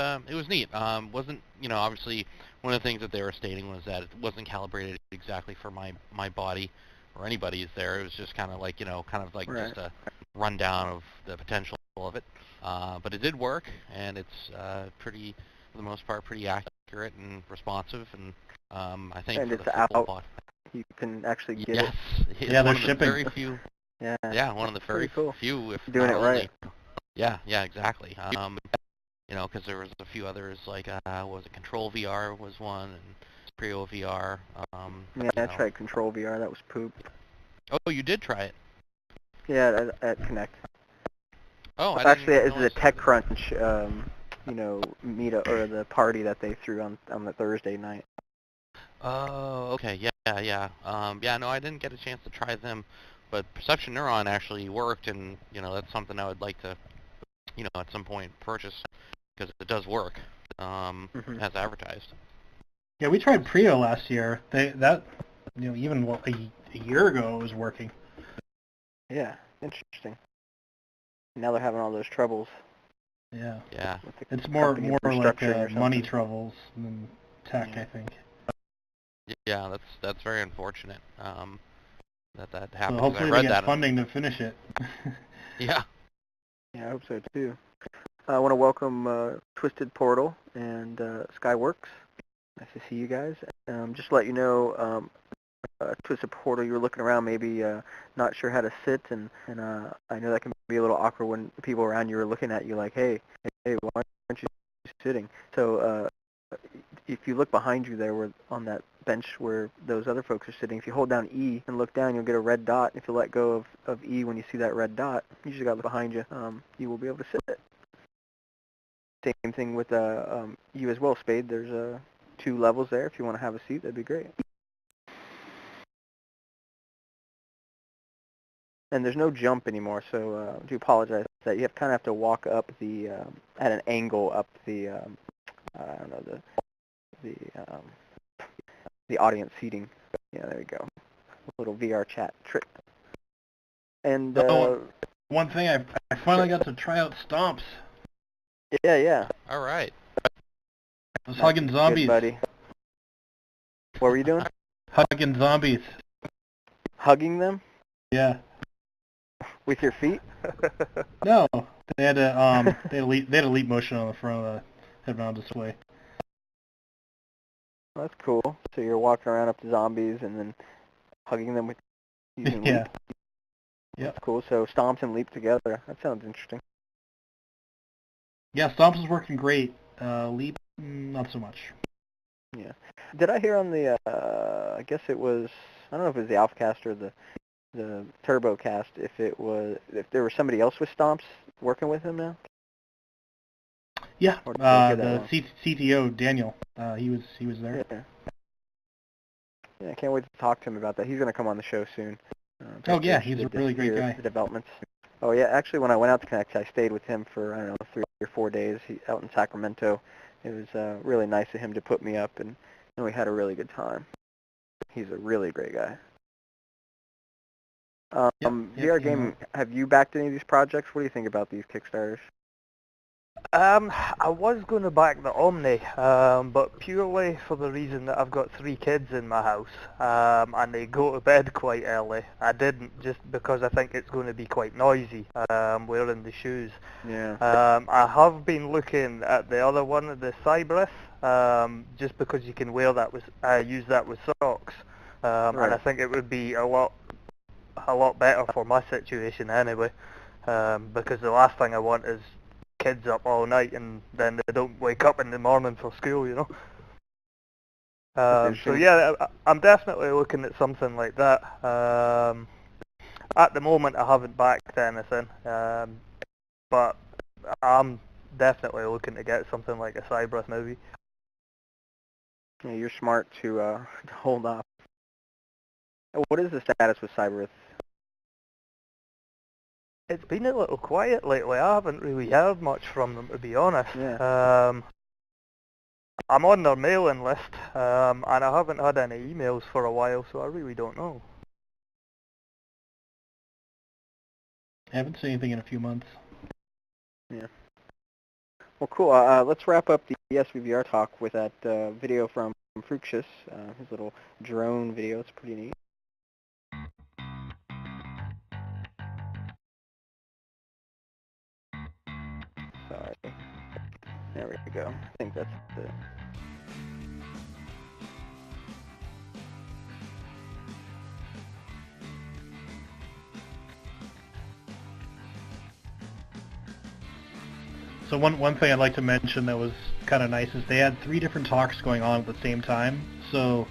neat. Wasn't, obviously one of the things that they were stating was that it wasn't calibrated exactly for my body or anybody's there. It was just kind of like, Right. just a rundown of the potential of it. But it did work, and it's pretty, for the most part, pretty accurate and responsive, and I think And for it's the football out. bot. You can actually get Yes, it. it's Yeah, one they're of the shipping. very few. Yeah. Yeah, one of the very Pretty cool. few, if Doing not it only. right. Yeah, exactly. Because there was a few others, like, what was it, Control VR was one, and Prio VR. Yeah, I tried Control VR. That was poop. Oh, you did try it. Yeah, at Connect. Oh, I Actually, didn't it's the realize. TechCrunch, meetup or the party that they threw on the Thursday night. Oh, okay, yeah. No, I didn't get a chance to try them, but Perception Neuron actually worked, and, that's something I would like to, at some point purchase, because it does work, as advertised. Yeah, we tried Prio last year. Even a year ago, it was working. Yeah, interesting. Now they're having all those troubles. Yeah. Yeah. With the It's more company like restructuring or money something. troubles than tech, Yeah. I think. Yeah, that's very unfortunate. That So happened. 'Cause hopefully I they read get that. funding to finish it. Yeah. Yeah, I hope so too. I want to welcome Twisted Portal and Skyworks. Nice to see you guys. Just to let you know, Twisted Portal, you were looking around, maybe not sure how to sit, and I know that can be a little awkward when people around you are looking at you like, hey, why aren't you sitting? So if you look behind you there, on that bench where those other folks are sitting, if you hold down E and look down, you'll get a red dot. If you let go of E when you see that red dot, you just got to look behind you. You will be able to sit. Same thing with you as well, Spade. There's 2 levels there. If you want to have a seat, that'd be great. And there's no jump anymore, so I do apologize for that. You kind of have to walk up at an angle up I don't know, the audience seating. Yeah, there we go. A little VR chat trick. And One thing, I finally got to try out Stomps. yeah. All right. I was hugging zombies. Good, buddy. What were you doing? Hugging zombies. Hugging them? Yeah. With your feet? No, they had a leap motion on the front of the head-mounted display. That's cool. So you're walking around up to zombies and then hugging them with using Yeah. leap. Yep. That's cool. So Stomps and leap together. That sounds interesting. Yeah, Stomps is working great. Leap, not so much. Yeah. Did I hear on the I guess it was, I don't know if it was the AlphaCast or the TurboCast, if there was somebody else with Stomps working with him now? Yeah, Or did I hear that the wrong? CTO Daniel, he was there. Yeah, I can't wait to talk to him about that. He's going to come on the show soon. Oh yeah, Just he's a interested to really great hear guy. The developments. Oh yeah, actually when I went out to Connect, I stayed with him for, I don't know, 3 or 4 days out in Sacramento. It was really nice of him to put me up, and we had a really good time. He's a really great guy. VR Gaming, have you backed any of these projects? What do you think about these Kickstarters? I was going to back the Omni, but purely for the reason that I've got 3 kids in my house, and they go to bed quite early. I didn't, just because I think it's going to be quite noisy, wearing the shoes. Yeah. I have been looking at the other one, the Cyberus, just because you can wear that with, use that with socks, Right. and I think it would be a lot better for my situation anyway, because the last thing I want is kids up all night and then they don't wake up in the morning for school, you know. So yeah, I'm definitely looking at something like that. At the moment I haven't backed anything, but I'm definitely looking to get something like a Cyberus movie. Yeah, you're smart to hold off. What is the status with Cyberus? It's been a little quiet lately. I haven't really heard much from them, to be honest. Yeah. I'm on their mailing list, and I haven't had any emails for a while, so I really don't know. I haven't seen anything in a few months. Yeah. Well, cool. Let's wrap up the SVVR talk with that video from Fructious, his little drone video. It's pretty neat. Sorry. There we go. I think that's it. So one thing I'd like to mention that was kind of nice is they had 3 different talks going on at the same time. So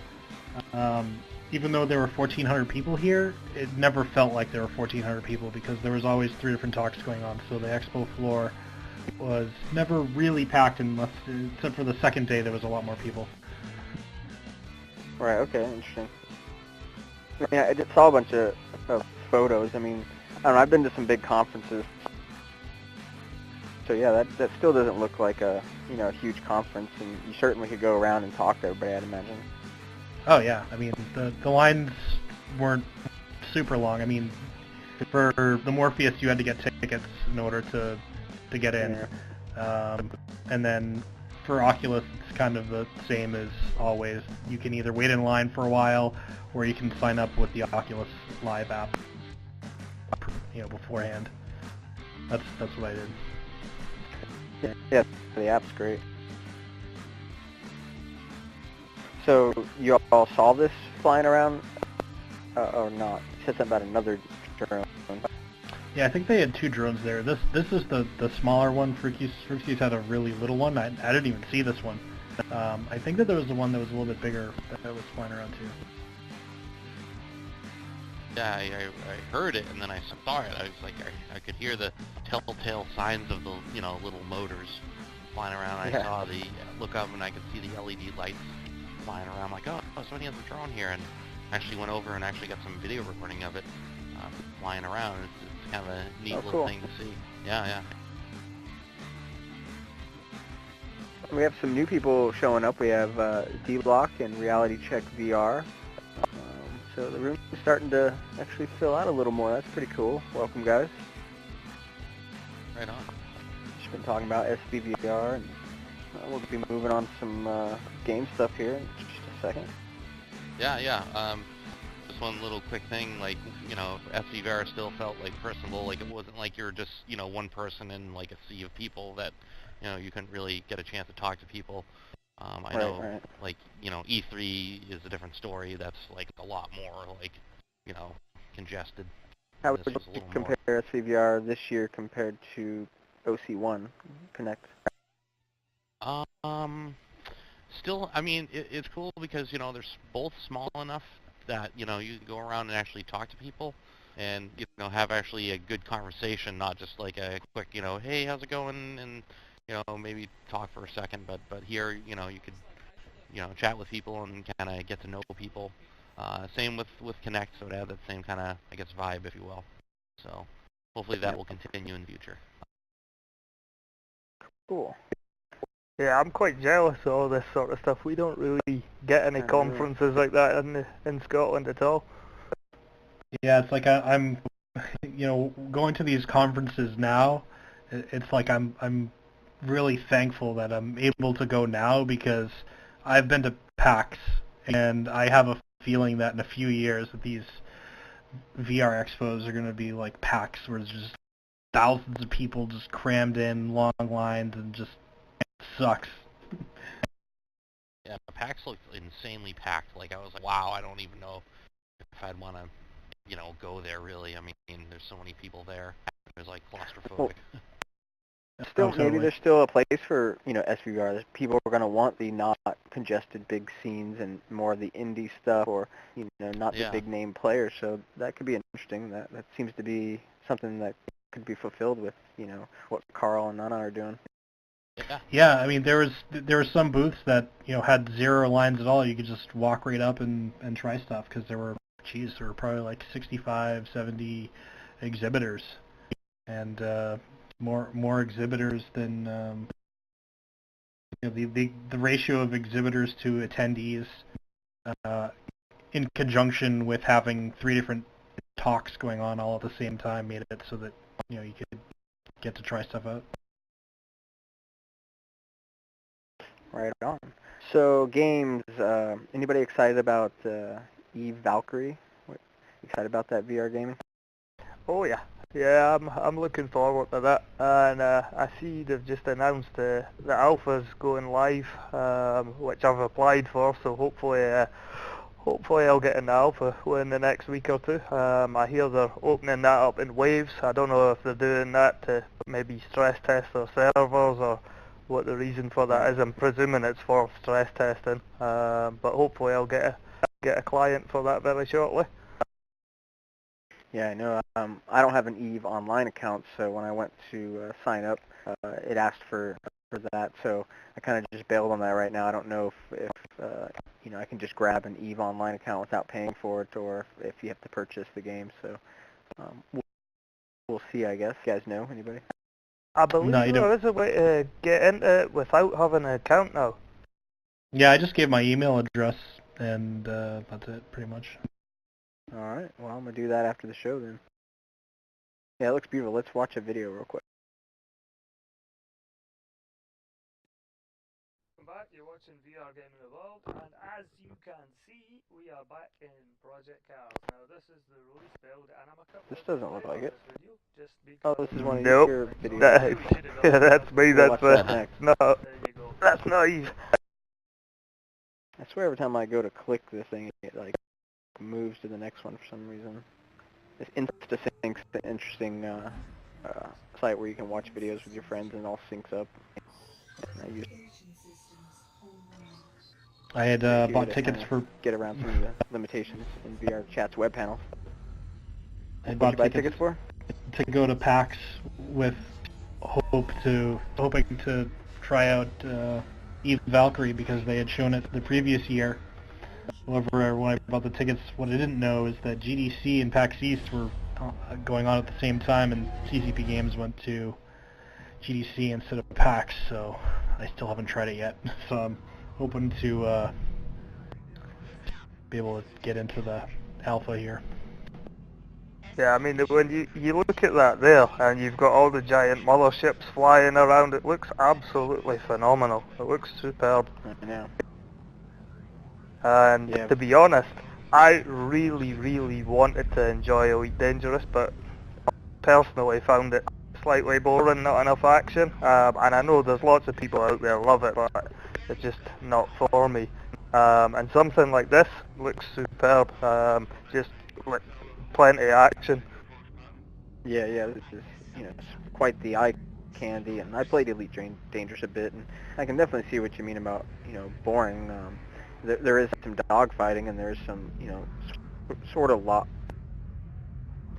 even though there were 1,400 people here, it never felt like there were 1,400 people because there was always 3 different talks going on. So the expo floor was never really packed except for the second day there was a lot more people. Right, okay, interesting. I mean, I just saw a bunch of photos. I mean, I don't know, I've been to some big conferences. So yeah, that still doesn't look like a huge conference, and you certainly could go around and talk to everybody, I'd imagine. Oh yeah, I mean the lines weren't super long. I mean, for the Morpheus you had to get tickets in order to get in, and then for Oculus it's kind of the same as always. You can either wait in line for a while, or you can sign up with the Oculus Live app, beforehand. That's what I did. Yeah, the app's great. So you all saw this flying around, or not? You said something about another drone. Yeah, I think they had 2 drones there. This is the smaller one. Fructious had a really little one. I didn't even see this one. I think that there was the one that was a little bit bigger that was flying around too. Yeah, I heard it, and then I saw it. I was like, I could hear the telltale signs of the, little motors flying around. I saw the, look up and I could see the LED lights flying around. I'm like, oh, somebody has a drone here, and actually went over and actually got some video recording of it flying around. It's kind of a neat little thing to see. Yeah. We have some new people showing up. We have D-Block and Reality Check VR. So the room is starting to actually fill out a little more. That's pretty cool. Welcome, guys. Right on. Just been talking about SVVR, and we'll be moving on to some game stuff here in just a second. Yeah. Just one little quick thing, like, SVVR still felt like personable. Like, it wasn't like you're just, one person in like a sea of people that, you couldn't really get a chance to talk to people. I know, like, E3 is a different story. That's, like, a lot more, like, congested. How would you compare SVVR this year compared to OC1 Connect? Still, I mean, it's cool because, they're both small enough that, you can go around and actually talk to people and, have actually a good conversation, not just like a quick, hey, how's it going, and maybe talk for a second, but here, you could, chat with people and kind of get to know people. Same with Connect, so it had that same kind of, I guess, vibe, if you will. So hopefully that will continue in the future. Cool. Yeah, I'm quite jealous of all this sort of stuff. We don't really get any conferences like that in Scotland at all. Yeah, it's like I'm, going to these conferences now. It's like I'm really thankful that I'm able to go now because I've been to PAX, and I have a feeling that in a few years that these VR expos are going to be like PAX, where there's just thousands of people just crammed in, long lines, and just sucks. Yeah, PAX looked insanely packed. Like, I was like, wow, I don't even know if I'd want to, go there, really. I mean, there's so many people there. It was, like, claustrophobic. Maybe there's still a place for, SVR. People are going to want the not congested big scenes and more of the indie stuff, or, not the big name players. So that could be interesting. That seems to be something that could be fulfilled with, what Carl and Nana are doing. Yeah, I mean, there were some booths that, had 0 lines at all. You could just walk right up and try stuff, because there were probably like 65, 70 exhibitors. And, more exhibitors than the ratio of exhibitors to attendees in conjunction with having 3 different talks going on all at the same time made it so that you could get to try stuff out. Right on. So games, anybody excited about Eve Valkyrie? Excited about that VR gaming? Oh yeah, yeah. I'm looking forward to that, and I see they've just announced the alpha's going live, which I've applied for. So hopefully I'll get an alpha within the next week or two. I hear they're opening that up in waves. I don't know if they're doing that to maybe stress test their servers or what the reason for that is. I'm presuming it's for stress testing, but hopefully I'll get a client for that very shortly. Yeah, I know. I don't have an Eve Online account, so when I went to sign up, it asked for that. So I kind of just bailed on that right now. I don't know if I can just grab an Eve Online account without paying for it, or if you have to purchase the game. So we'll see, I guess. You guys know anybody? I believe there is a way to get into it without having an account now. Yeah, I just gave my email address, and that's it, pretty much. All right. Well, I'm going to do that after the show then. Yeah, it looks beautiful. Let's watch a video real quick. Welcome back. You're watching VRGamingEvolved, and as you can see, we are back in Project Cars. Now, this is the release build, and I'm a couple This doesn't look like it. video, just Oh, this is one of nope. your videos. Yeah, that's me. We'll That's watch that next. no. There you go. That's not Eve. I swear every time I go to click this thing, it like moves to the next one for some reason. This InstaSync's an interesting site where you can watch videos with your friends and it all syncs up. I had bought tickets for... Get around some of the limitations in VR chat's web panels. I bought tickets for? To go to PAX with hoping to try out Eve Valkyrie because they had shown it the previous year. However, when I bought the tickets, what I didn't know is that GDC and PAX East were going on at the same time, and CCP Games went to GDC instead of PAX, so I still haven't tried it yet. So I'm hoping to be able to get into the alpha here. Yeah, I mean, when you look at that there, and you've got all the giant motherships flying around, it looks absolutely phenomenal. It looks superb. I know. And to be honest, I really, really wanted to enjoy Elite Dangerous, but personally found it slightly boring, not enough action. And I know there's lots of people out there love it, but it's just not for me. And something like this looks superb. Just like plenty of action. Yeah, this is, it's quite the eye candy, and I played Elite Dangerous a bit, and I can definitely see what you mean about, boring. There is some dogfighting, and there's some, sort of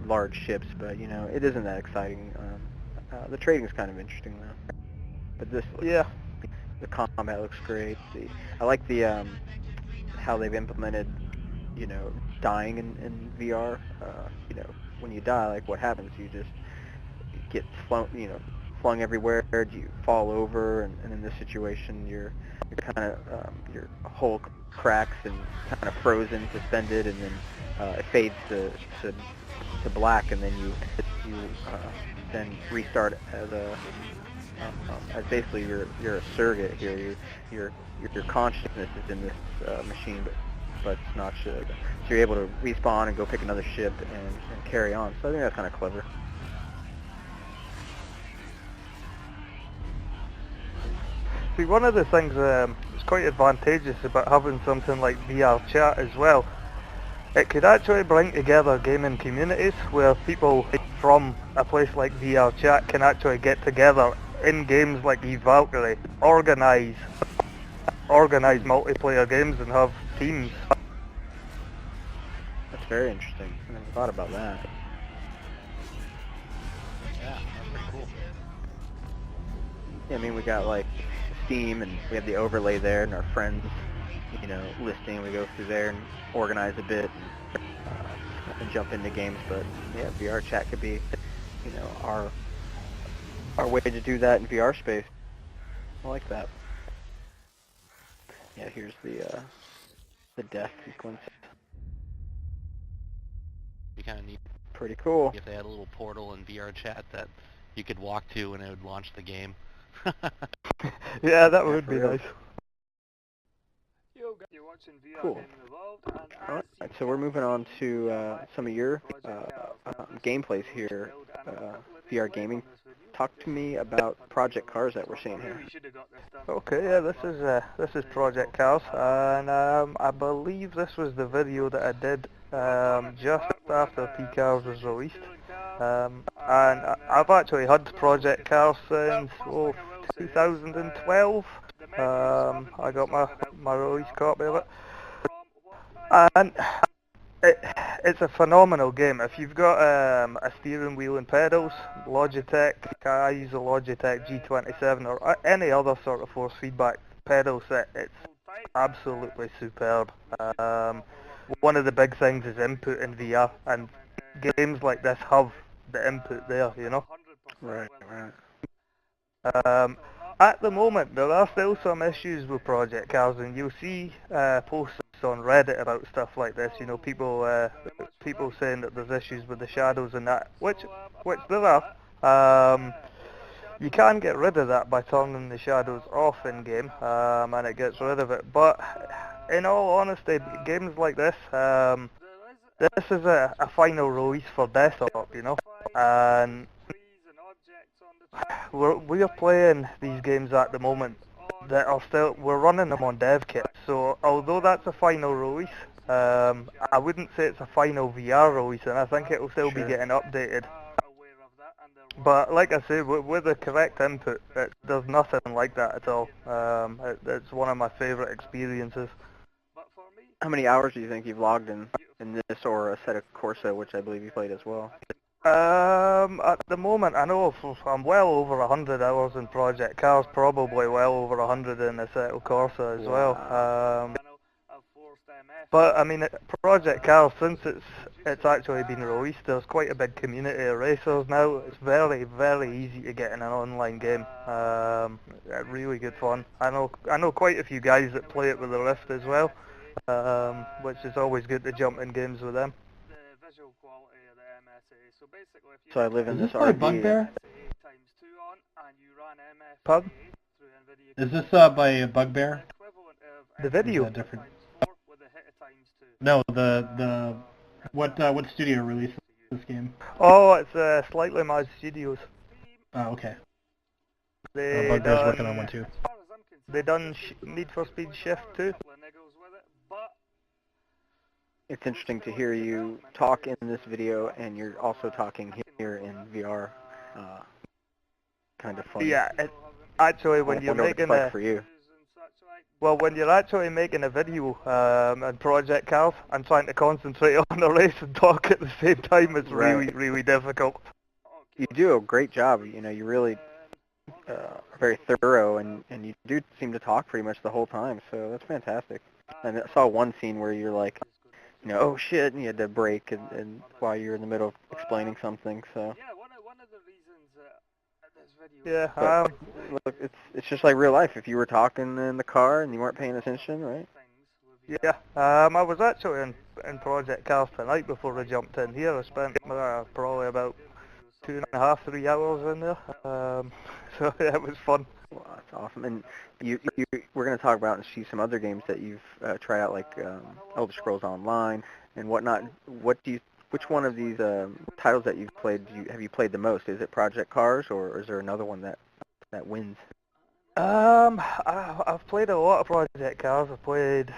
large ships, but, it isn't that exciting. The trading's kind of interesting, though. But this looks, the combat looks great. I like the, how they've implemented, dying in VR. When you die, like, what happens? You just get flung everywhere. You fall over, and in this situation, you're kind of your hull cracks and kind of frozen, suspended, and then it fades to black, and then you then restart as as basically you're a surrogate here. Your consciousness is in this machine, but it's not should. So you're able to respawn and go pick another ship and carry on. So I think that's kind of clever. See, one of the things that's quite advantageous about having something like VR chat as well, it could actually bring together gaming communities where people from a place like VR chat can actually get together in games like Eve Valkyrie, organize multiplayer games and have teams. That's very interesting. I never thought about that. Yeah, that's pretty cool. Yeah, I mean, we got like Steam, and we have the overlay there, and our friends, listing. We go through there and organize a bit and jump into games. But yeah, VR chat could be, our way to do that in VR space. I like that. Yeah, here's the death sequence. Be kind of neat. Pretty cool. If they had a little portal in VR chat that you could walk to and it would launch the game. Yeah, that would be nice. Cool. Alright, so we're moving on to some of your gameplays here, VR Gaming. Talk to me about Project Cars that we're seeing here. Okay, yeah, this is Project Cars, and I believe this was the video that I did just after P-Cars was released. And I've actually had Project Cars since 2012. I got my release copy of it, and it's a phenomenal game. If you've got a steering wheel and pedals, Logitech, I use a Logitech G27 or any other sort of force feedback pedal set, it's absolutely superb. One of the big things is input in VR, and games like this have the input there, you know. Right. At the moment, there are still some issues with Project Cars, and you'll see posts on Reddit about stuff like this. You know, people saying that there's issues with the shadows and that, which there are. You can get rid of that by turning the shadows off in game, and it gets rid of it. But in all honesty, games like this, this is a final release for desktop, you know, and we're playing these games at the moment that are still, we're running them on dev kit. So although that's a final release, I wouldn't say it's a final VR release, and I think it will still be getting updated. But like I say, with the correct input, there's nothing like that at all. It's one of my favourite experiences. How many hours do you think you've logged in this, or Assetto Corsa, which I believe you played as well? At the moment, I know I'm well over 100 hours in Project Cars, probably well over 100 in Assetto Corsa as well. But I mean, Project Cars, since it's actually been released, there's quite a big community of racers now. It's very, very easy to get in an online game. Really good fun. I know quite a few guys that play it with the Rift as well, which is always good to jump in games with them. So I live in this by RV. Bugbear? Pardon? Is this by Bugbear? The video? Different? No, the what studio released this game? Oh, it's Slightly Mad Studios. Oh, okay. Bugbear's working on one too. They done Need for Speed Shift too. It's interesting to hear you talk in this video, and you're also talking here in VR. Kind of fun. Yeah, actually when you're making a for you. Well, when you're actually making a video in Project Cars and trying to concentrate on the race and talk at the same time, it's really, really difficult. You do a great job. You know, you really are very thorough, and you do seem to talk pretty much the whole time, so that's fantastic. And I saw one scene where you're like, you know, oh shit, and you had to break and while you're in the middle of explaining something, so. Yeah, look, it's just like real life. If you were talking in the car and you weren't paying attention, right? Yeah, I was actually in Project Cars tonight before I jumped in here. I spent probably about 2.5, 3 hours in there, so yeah, it was fun. Well, that's awesome. And we're going to talk about and see some other games that you've tried out, like Elder Scrolls Online and whatnot. Which one of these titles that you've played have you played the most? Is it Project Cars, or is there another one that wins? I've played a lot of Project Cars. I've played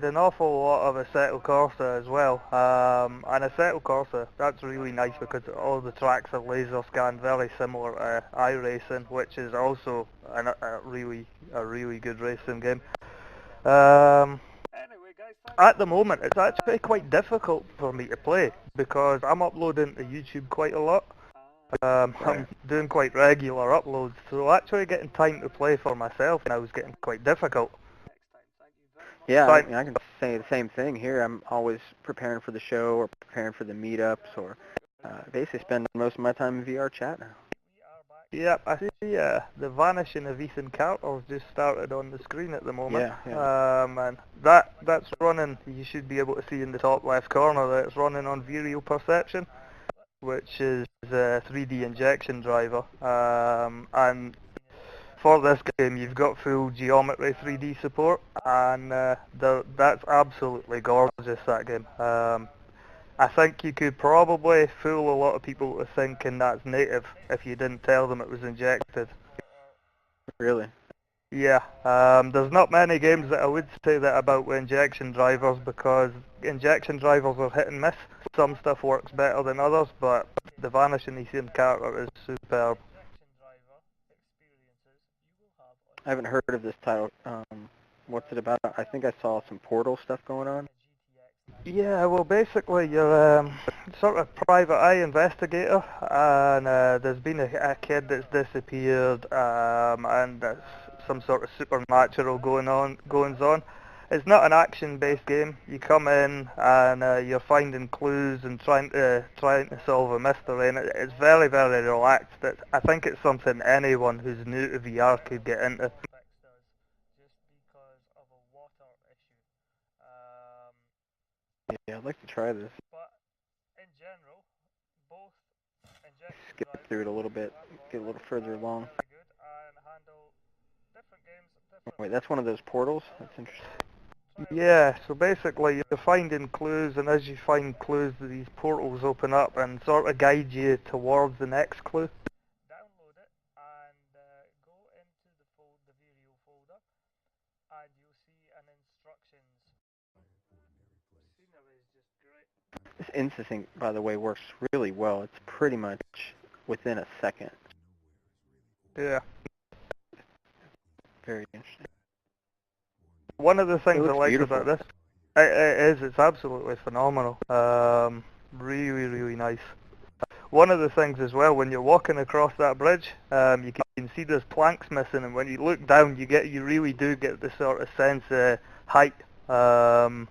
an awful lot of Assetto Corsa as well. And Assetto Corsa, that's really nice because all the tracks are laser scanned, very similar to iRacing, which is also a really good racing game. At the moment, it's actually quite difficult for me to play because I'm uploading to YouTube quite a lot. I'm doing quite regular uploads, so actually getting time to play for myself now is getting quite difficult. Yeah, I mean, I can say the same thing here. I'm always preparing for the show or preparing for the meetups, or basically spend most of my time in VR chat now. Yeah, I see the vanishing of Ethan Carter's just started on the screen at the moment. Yeah. And that's running, you should be able to see in the top left corner that it's running on Virial Perception, which is a 3D injection driver. And for this game, you've got full geometry 3D support, and that's absolutely gorgeous, that game. I think you could probably fool a lot of people to thinking that's native if you didn't tell them it was injected. Really? Yeah, there's not many games that I would say that about with injection drivers, because injection drivers are hit and miss. Some stuff works better than others, but the Vanishing Ethan Carter is superb. I haven't heard of this title. What's it about? I think I saw some Portal stuff going on. Yeah, well, basically you're sort of private eye investigator, and there's been a kid that's disappeared, and there's some sort of supernatural goings on. It's not an action-based game. You come in and you're finding clues and trying to solve a mystery, and it's very, very relaxed. I think it's something anyone who's new to VR could get into. Yeah, I'd like to try this. But in general, both Skip through it a little bit, get a little further along. Wait, that's one of those portals? That's interesting. Yeah, so basically you're finding clues, and as you find clues, these portals open up and sort of guide you towards the next clue. Download it and go into the video folder, and you'll see an instructions. Scenery is just great. This InstaSync, by the way, works really well. It's pretty much within a second. Yeah. Very interesting. One of the things I looks like beautiful. about this, it's absolutely phenomenal. Really, really nice. One of the things as well, when you're walking across that bridge, you can see there's planks missing, and when you look down, you really do get the sort of sense of height. And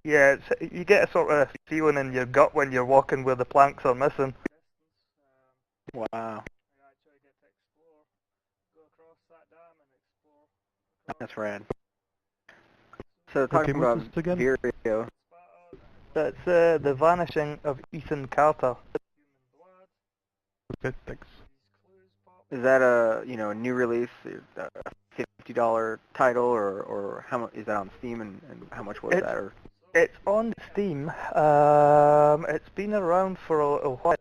you get a sort of feeling in your gut when you're walking where the planks are missing. Wow. That's rad. So talking about Vireo. That's the Vanishing of Ethan Carter. Okay, thanks. Is that a a new release, a $50 title, or how much is that on Steam, and how much was that? Or it's on Steam. It's been around for a while.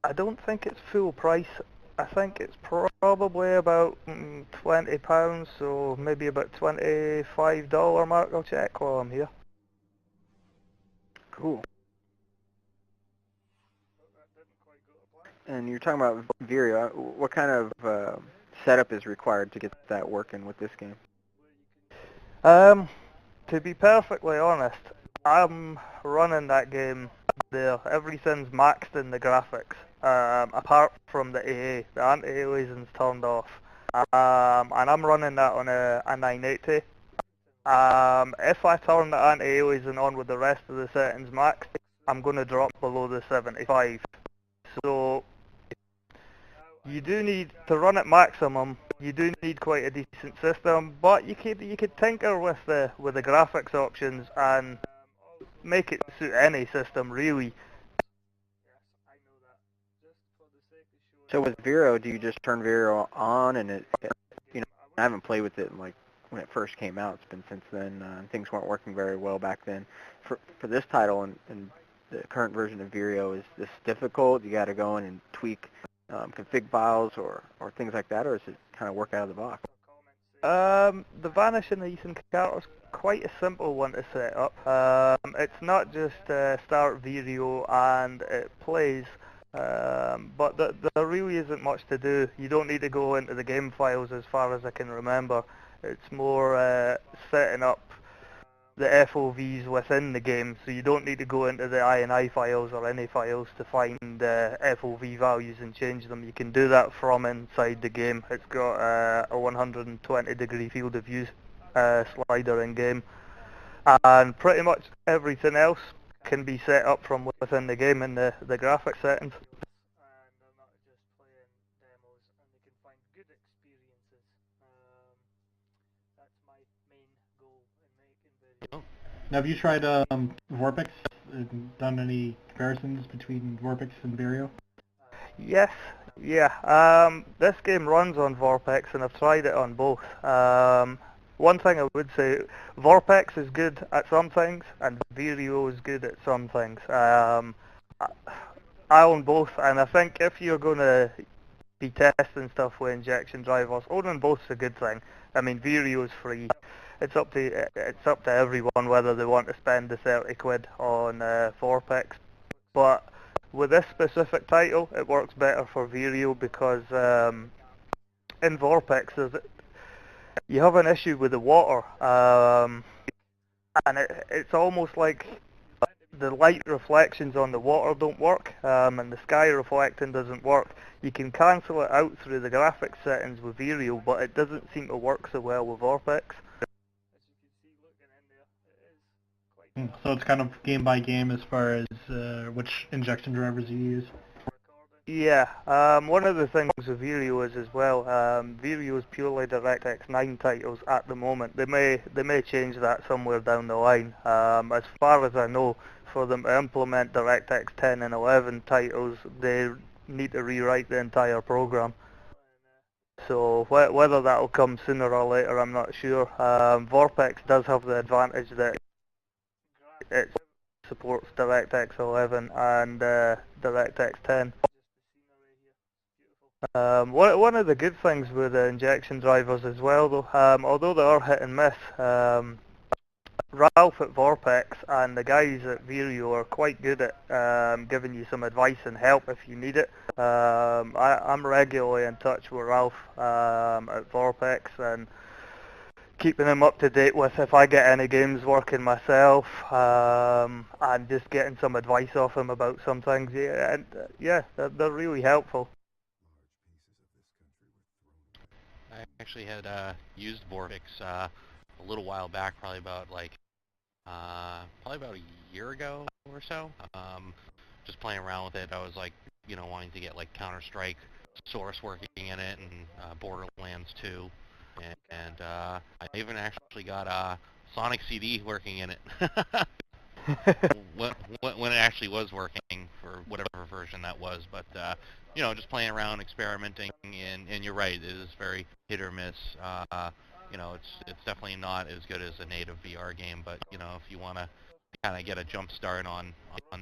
I don't think it's full price. I think it's probably about £20, so maybe about $25 mark. I'll check while I'm here. cool. And you're talking about Vireo. What kind of setup is required to get that working with this game? To be perfectly honest, I'm running that game there. Everything's maxed in the graphics, apart from the AA. The anti-aliasing's turned off. And I'm running that on a 980. If I turn the anti-aliasing on with the rest of the settings maxed, I'm going to drop below the 75. So you do need to run at maximum. You do need quite a decent system, but you could tinker with the graphics options and make it suit any system really. So with Vireo, do you just turn Vireo on, and it I haven't played with it like when it first came out. It's been since then. Things weren't working very well back then. For this title and the current version of Vireo, is this difficult? You got to go in and tweak config files or things like that, or is it kind of work out of the box? The Vanishing Ethan Carter is quite a simple one to set up. It's not just start Vireo and it plays, but there really isn't much to do. You don't need to go into the game files as far as I can remember. It's more setting up the FOVs within the game, so you don't need to go into the INI files or any files to find FOV values and change them. You can do that from inside the game. It's got a 120 degree field of view slider in game, and pretty much everything else can be set up from within the game in the graphic settings. Now, have you tried Vorpix? Done any comparisons between Vorpix and Vireo? Yes, Yeah, this game runs on Vorpex, and I've tried it on both. One thing I would say, Vorpex is good at some things, and Vireo is good at some things. I own both, and I think if you're going to be testing stuff with injection drivers, owning both's a good thing. I mean, Vireo is free. It's up to everyone whether they want to spend the 30 quid on Vorpex. But with this specific title, it works better for Vireo because in Vorpex you have an issue with the water, and it's almost like the light reflections on the water don't work, and the sky reflecting doesn't work. You can cancel it out through the graphics settings with Vireo, but it doesn't seem to work so well with Vorpex. So it's kind of game by game as far as which injection drivers you use. Yeah, one of the things with Vireo is as well, Vireo is purely DirectX 9 titles at the moment. They may change that somewhere down the line. As far as I know, for them to implement DirectX 10 and 11 titles, they need to rewrite the entire program. So whether that'll come sooner or later, I'm not sure. Vorpex does have the advantage that it supports DirectX 11 and DirectX 10. One of the good things with the injection drivers as well, though, although they are hit and miss, Ralph at Vorpex and the guys at Vireo are quite good at giving you some advice and help if you need it. I'm regularly in touch with Ralph at Vorpex and keeping him up to date with if I get any games working myself, and just getting some advice off him about some things. Yeah, and, they're really helpful. I actually had used Vortex a little while back, probably about a year ago or so. Just playing around with it. I was like, wanting to get like Counter-Strike Source working in it, and Borderlands 2, and I even actually got Sonic CD working in it. when it actually was working for whatever version that was, but just playing around, experimenting, and you're right, it is very hit or miss. It's definitely not as good as a native VR game, but if you want to kind of get a jump start on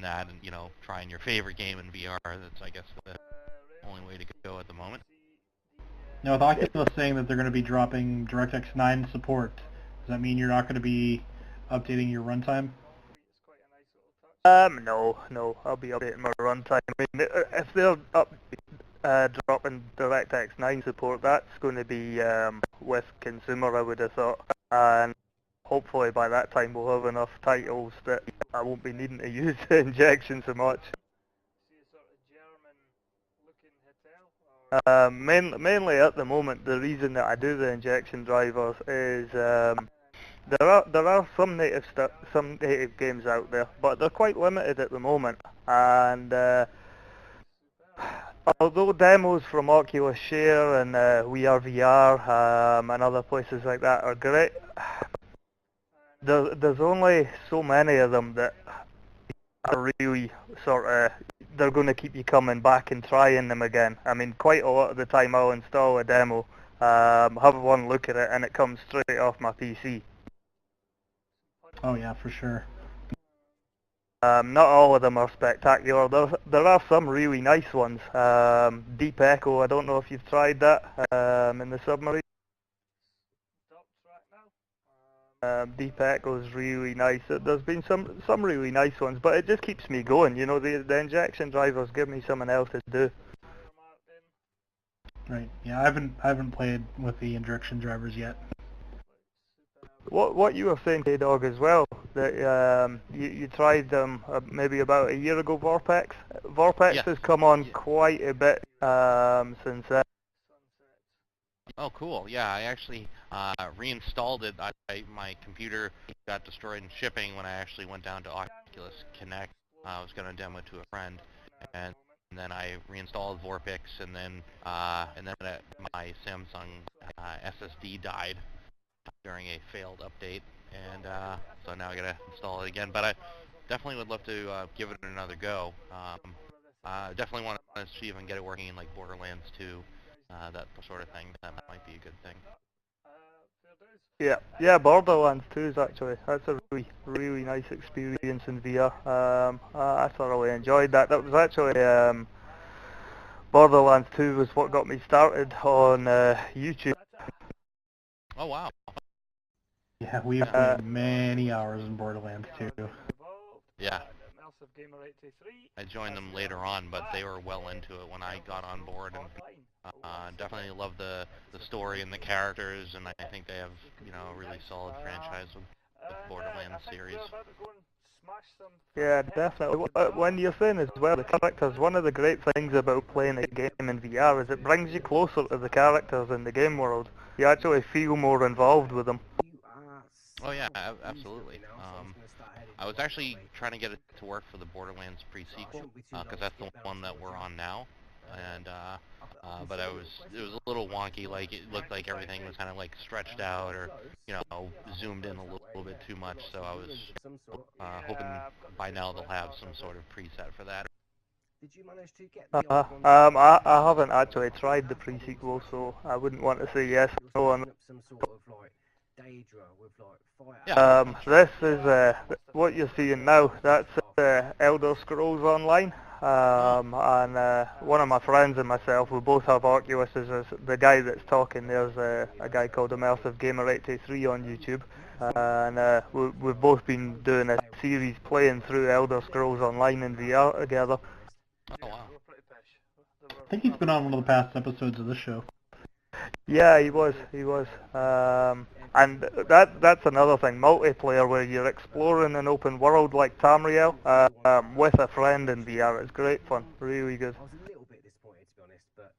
that, and trying your favorite game in VR, that's I guess the only way to go at the moment. Now, with Oculus saying that they're going to be dropping DirectX 9 support, does that mean you're not going to be updating your runtime? No, I'll be updating my runtime. I mean, if they're dropping DirectX 9 support, that's going to be with consumer, I would have thought, and hopefully by that time we'll have enough titles that I won't be needing to use the injection so much. Mainly at the moment, the reason that I do the injection drivers is there are some native games out there, but they're quite limited at the moment. And although demos from Oculus Share and VRVR and other places like that are great, there's only so many of them that are really they're going to keep you coming back and trying them again. I mean, quite a lot of the time I'll install a demo, have one look at it, and it comes straight off my PC. Oh yeah, for sure. Not all of them are spectacular. There are some really nice ones. Deep Echo, I don't know if you've tried that in the submarine. Deep Echo is really nice. There's been some really nice ones, but it just keeps me going. The injection drivers give me something else to do. Right. Yeah, I haven't played with the injection drivers yet. What you were saying, Kdawg, as well, that you tried them maybe about a year ago, Vorpex. Vorpex Yes. has come on quite a bit since then. Oh, cool. Yeah, I actually reinstalled it. My computer got destroyed in shipping when I actually went down to Oculus Connect. I was going to demo it to a friend, and then I reinstalled Vorpix, and then my Samsung SSD died during a failed update, and so now I gotta install it again. But I definitely would love to give it another go. Definitely want to see if I can get it working in like Borderlands 2, that sort of thing. That might be a good thing. Yeah, Borderlands 2 is actually, that's a really nice experience in VR. I thoroughly enjoyed that. That was actually, Borderlands 2 was what got me started on YouTube. Oh wow. Yeah, we've spent many hours in Borderlands 2. Yeah. I joined them later on, but they were well into it when I got on board, and definitely love the story and the characters, and I think they have, you know, a really solid franchise with the Borderlands series. Yeah, definitely. When you're saying as well, the characters, one of the great things about playing a game in VR is it brings you closer to the characters in the game world. You actually feel more involved with them. Oh yeah, absolutely. I was actually trying to get it to work for the Borderlands pre-sequel, because that's the one that we're on now, and but it was a little wonky. Like it looked like everything was kind of like stretched out or, you know, zoomed in a little bit too much. So I was hoping by now they'll have some sort of preset for that. Did you manage to get the I haven't actually tried the pre-sequel, so I wouldn't want to say yes or no on some sort of like Daedra with like fire? this is what you're seeing now. That's Elder Scrolls Online, and one of my friends and myself, we both have Oculuses. The guy that's talking there's a guy called ImmersiveGamer83 on YouTube, and we've both been doing a series playing through Elder Scrolls Online in VR together. Oh wow. I think he's been on one of the past episodes of this show. Yeah, he was. And that's another thing, multiplayer, where you're exploring an open world like Tamriel with a friend in VR. It's great fun, really good. I was a little bit disappointed, to be honest, but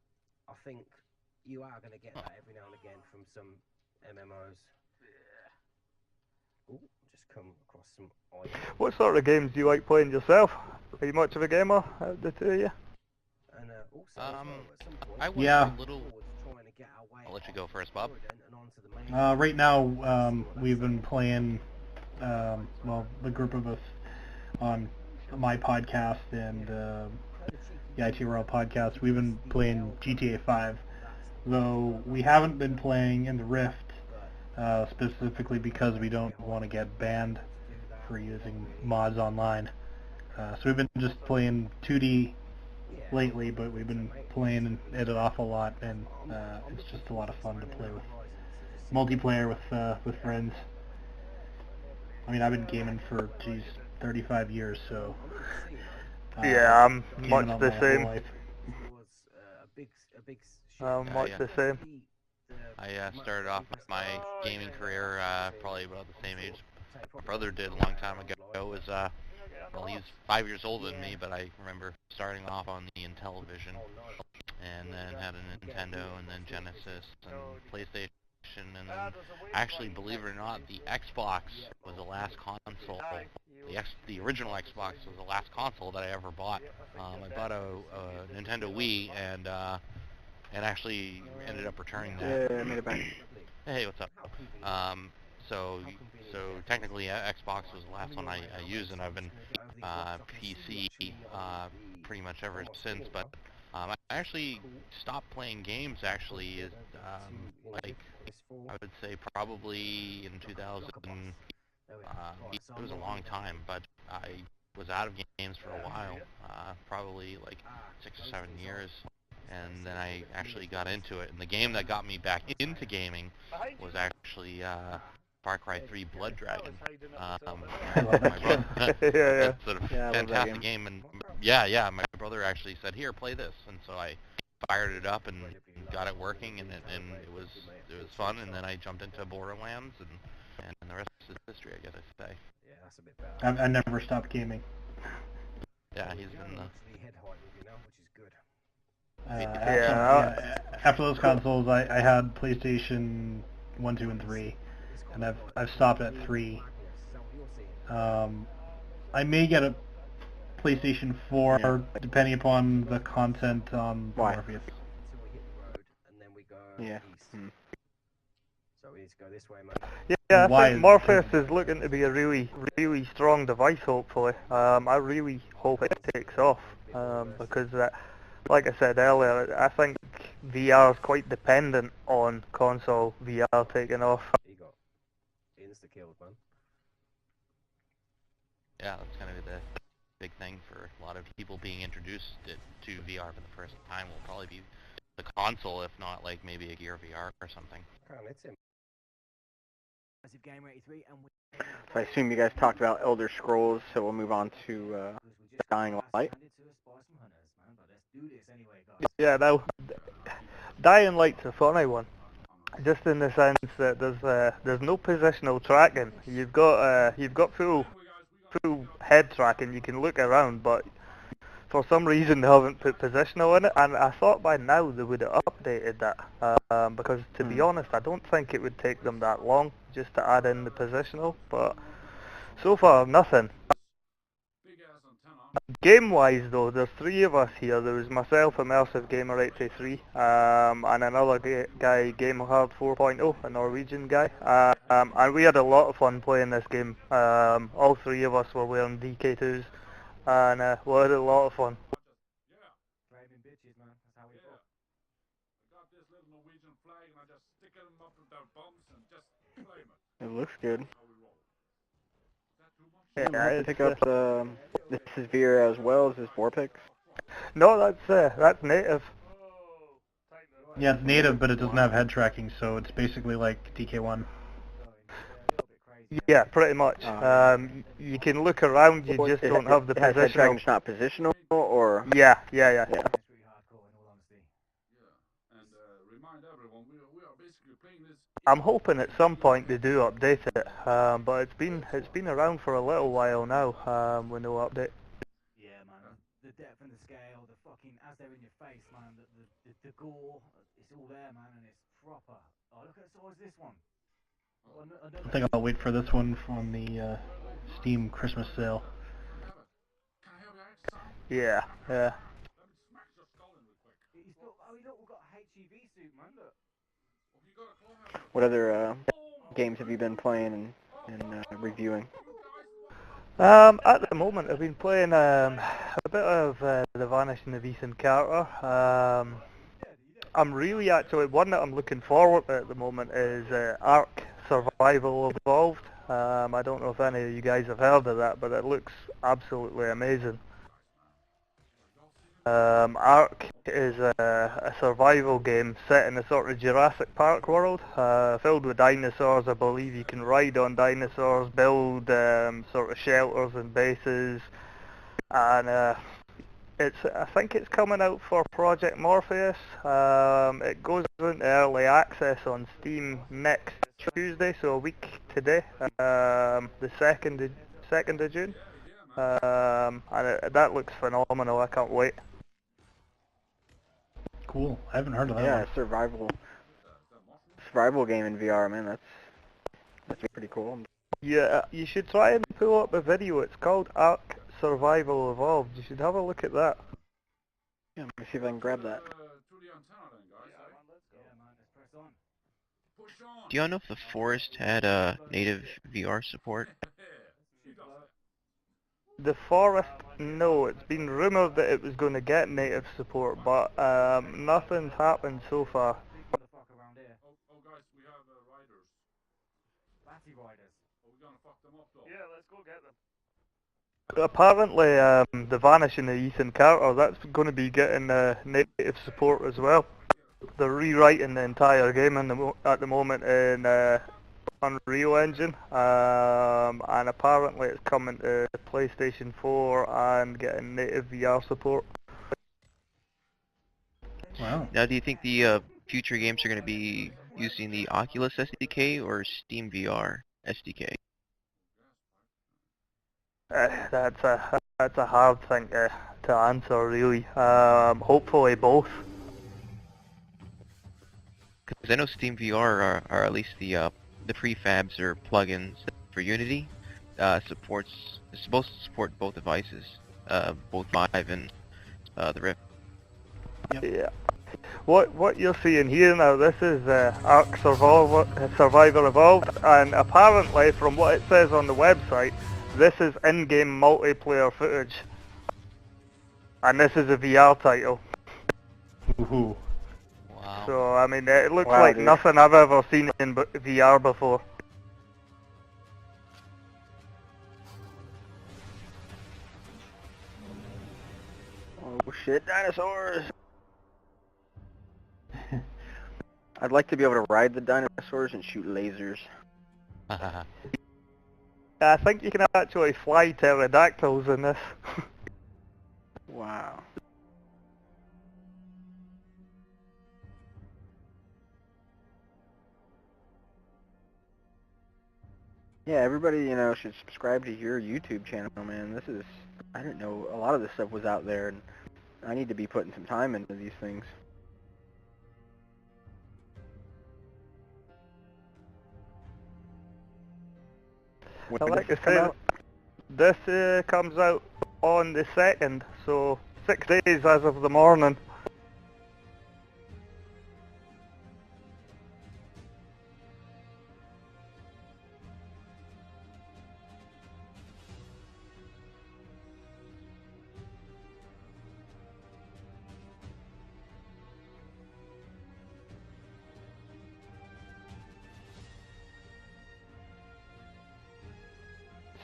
I think you are going to get that every now and again from some MMOs. Ooh, just come across some items. What sort of games do you like playing yourself? Are you much of a gamer, the two of you? And also, I was Yeah. a little. I'll let you go first, Bob. Right now, we've been playing, well, the group of us on my podcast and the IT World podcast, we've been playing GTA 5, though we haven't been playing in the Rift, specifically because we don't want to get banned for using mods online. So we've been just playing 2D lately, but we've been playing it an awful lot, and it's just a lot of fun to play with multiplayer with friends. I mean, I've been gaming for 35 years, so yeah, I'm much on the my same. whole life. Much the same. I started off my gaming career probably about the same age my brother did a long time ago. It was well, he's 5 years older than me, but I remember starting off on the Intellivision, and then had a Nintendo, and then Genesis, and PlayStation, and then actually, believe it or not, the Xbox was the last console. The original Xbox was the last console that I ever bought. I bought a Nintendo Wii, and actually ended up returning that. Yeah, I made it back. Hey, what's up? So technically, Xbox was the last one I used, and I've been PC pretty much ever since. But I actually stopped playing games. Actually, like I would say probably in 2000. It was a long time, but I was out of games for a while, probably like 6 or 7 years. And then I actually got into it. And the game that got me back into gaming was actually Far Cry 3 Blood Dragon. That's a fantastic game. And yeah, my brother actually said, "Here, play this." And so I fired it up and got it working, and it was fun. And then I jumped into Borderlands, and the rest is history, I guess I'd say. Yeah, that's a bit better. I never stopped gaming. Yeah, he's been after those consoles, I had PlayStation 1, 2, and 3, and I've stopped at 3. I may get a PlayStation 4 depending upon the content on Morpheus. Yeah. So we need to go this way, mate. Yeah, I think Morpheus is looking to be a really strong device, hopefully. I really hope it takes off. because like I said earlier, I think VR is quite dependent on console VR taking off. He got insta-killed, man. Yeah, that's kind of the big thing for a lot of people being introduced to VR for the first time will probably be the console, if not like maybe a Gear VR or something. Can't hit him. So I assume you guys talked about Elder Scrolls, so we'll move on to Dying Light. Yeah, now Dying Light's a funny one, just in the sense that there's no positional tracking. You've got full head tracking. You can look around, but for some reason they haven't put positional in it. And I thought by now they would have updated that, because to be honest, I don't think it would take them that long just to add in the positional. But so far, nothing. Game-wise though, there's three of us here. There was myself, Immersive Gamer 83, and another guy, GameHard 4.0, a Norwegian guy. And we had a lot of fun playing this game. All three of us were wearing DK2s, and we had a lot of fun. It looks good. Yeah, Pick up this is VR as well as this Vorpix. No, that's native. Yeah, it's native, but it doesn't have head tracking, so it's basically like DK1. Yeah, pretty much. You can look around, you just don't have the Head tracking, positional. it's not positional, or? Yeah. I'm hoping at some point they do update it, but it's been around for a little while now, with no update. Yeah, man, the depth and the scale, the fucking, as they're in your face, man, the gore, it's all there, man, and it's proper. Oh, look at the size of this one. I think I'll wait for this one from the Steam Christmas sale. Yeah. He's got, oh, look, we've got a HEV suit, man, look. What other games have you been playing and reviewing? At the moment, I've been playing a bit of The Vanishing of Ethan Carter. I'm really actually, one that I'm looking forward to at the moment is Ark Survival Evolved. I don't know if any of you guys have heard of that, but it looks absolutely amazing. Ark is a survival game set in a sort of Jurassic Park world, filled with dinosaurs. I believe you can ride on dinosaurs, build sort of shelters and bases, and I think it's coming out for Project Morpheus. It goes into early access on Steam next Tuesday, so a week today, the 2nd of June, and that looks phenomenal. I can't wait. Cool. I haven't heard of that. Yeah, survival game in VR, man. That's pretty cool. Yeah, you should try and pull up a video. It's called Ark Survival Evolved. You should have a look at that. Yeah, let me see if I can grab that. Do you know if the Forest had native VR support? The Forest, no. It's been rumoured that it was going to get native support, but nothing's happened so far. Oh guys, we have riders. Batty riders. Are we gonna fuck them up though? Yeah, let's go get them. Apparently, The Vanishing of Ethan Carter, that's going to be getting native support as well. They're rewriting the entire game at the moment in Unreal Engine, and apparently it's coming to PlayStation 4 and getting native VR support. Wow. Now, do you think the future games are going to be using the Oculus SDK or Steam VR SDK? That's a hard thing to answer, really. Hopefully both. Because I know Steam VR are at least the prefabs or plugins for Unity. It's supposed to support both devices, both Vive and the Rift. Yep. Yeah. What you're seeing here now, this is Ark Survivor Evolved, and apparently, from what it says on the website, this is in-game multiplayer footage. and this is a VR title. Ooh. Wow. So I mean, it looks Wow, like dude. nothing I've ever seen in VR before. Oh shit, dinosaurs! I'd like to be able to ride the dinosaurs and shoot lasers. I think you can actually fly pterodactyls in this. Wow. Yeah, everybody, should subscribe to your YouTube channel, man. This is, I didn't know a lot of this stuff was out there, and I need to be putting some time into these things. When Like does I this come said, out? this comes out on the 2nd, so 6 days as of the morning.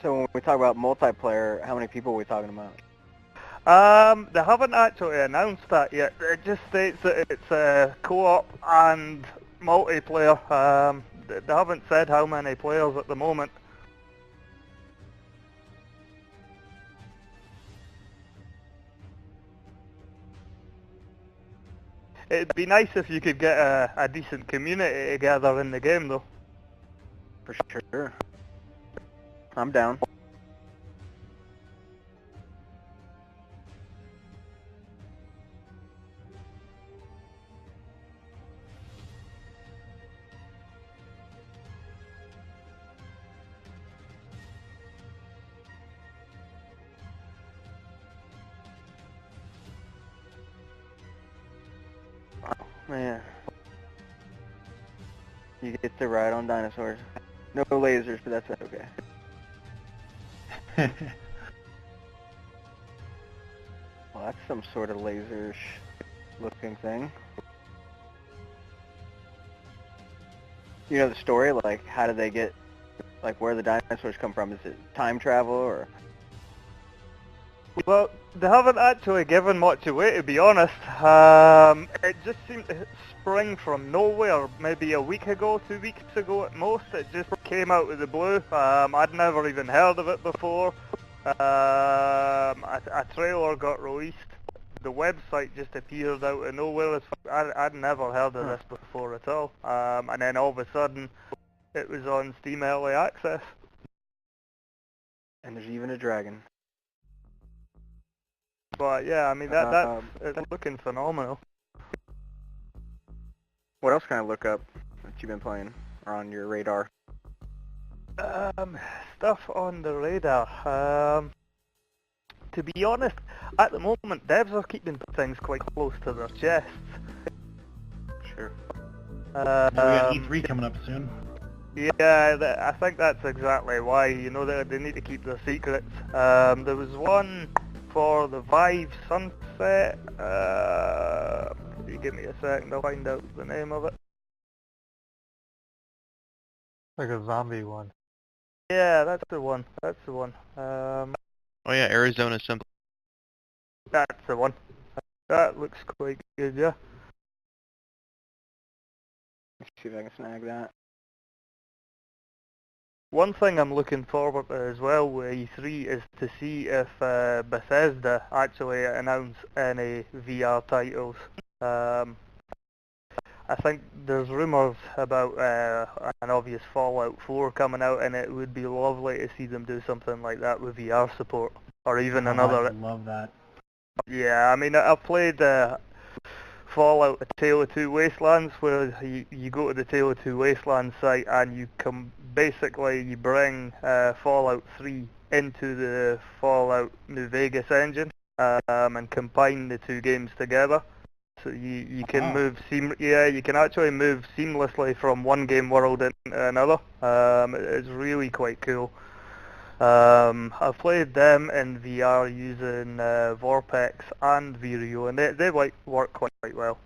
So when we talk about multiplayer, how many people are we talking about? They haven't actually announced that yet. It just states that it's co-op and multiplayer. They haven't said how many players at the moment. It'd be nice if you could get a decent community together in the game, though. For sure. I'm down. Man. You get to ride on dinosaurs. No lasers, but that's okay. Well, that's some sort of laser-ish looking thing. You know the story? Like, how did they get, like, where the dinosaurs come from? Is it time travel, or? Well, they haven't actually given much away, to be honest. It just seemed to spring from nowhere, maybe a week ago, 2 weeks ago at most. It just came out of the blue. I'd never even heard of it before. A trailer got released. The website just appeared out of nowhere. I'd never heard of this before at all. And then all of a sudden, it was on Steam Early Access. And there's even a dragon. But yeah, I mean it's looking phenomenal. What else can I look up that you've been playing or on your radar? Stuff on the radar. To be honest, at the moment devs are keeping things quite close to their chests. Sure. We got E3 coming up soon. Yeah, I think that's exactly why. They need to keep their secrets. There was one for the Vive Sunset. If you give me a second, I'll find out the name of it. Like a zombie one. Yeah, that's the one. That's the one. Oh yeah, Arizona something. That's the one. That looks quite good, yeah. Let's see if I can snag that. One thing I'm looking forward to as well with E3 is to see if Bethesda actually announce any VR titles. I think there's rumours about an obvious Fallout 4 coming out, and it would be lovely to see them do something like that with VR support, or even another. I love that. Yeah, I mean, I've played Fallout: A Tale of Two Wastelands, where you go to the Tale of Two Wastelands site and you you bring Fallout 3 into the Fallout New Vegas engine and combine the two games together. So you can you can actually move seamlessly from one game world into another. It's really quite cool. I've played them in VR using Vorpex and Vireo, and they work quite well.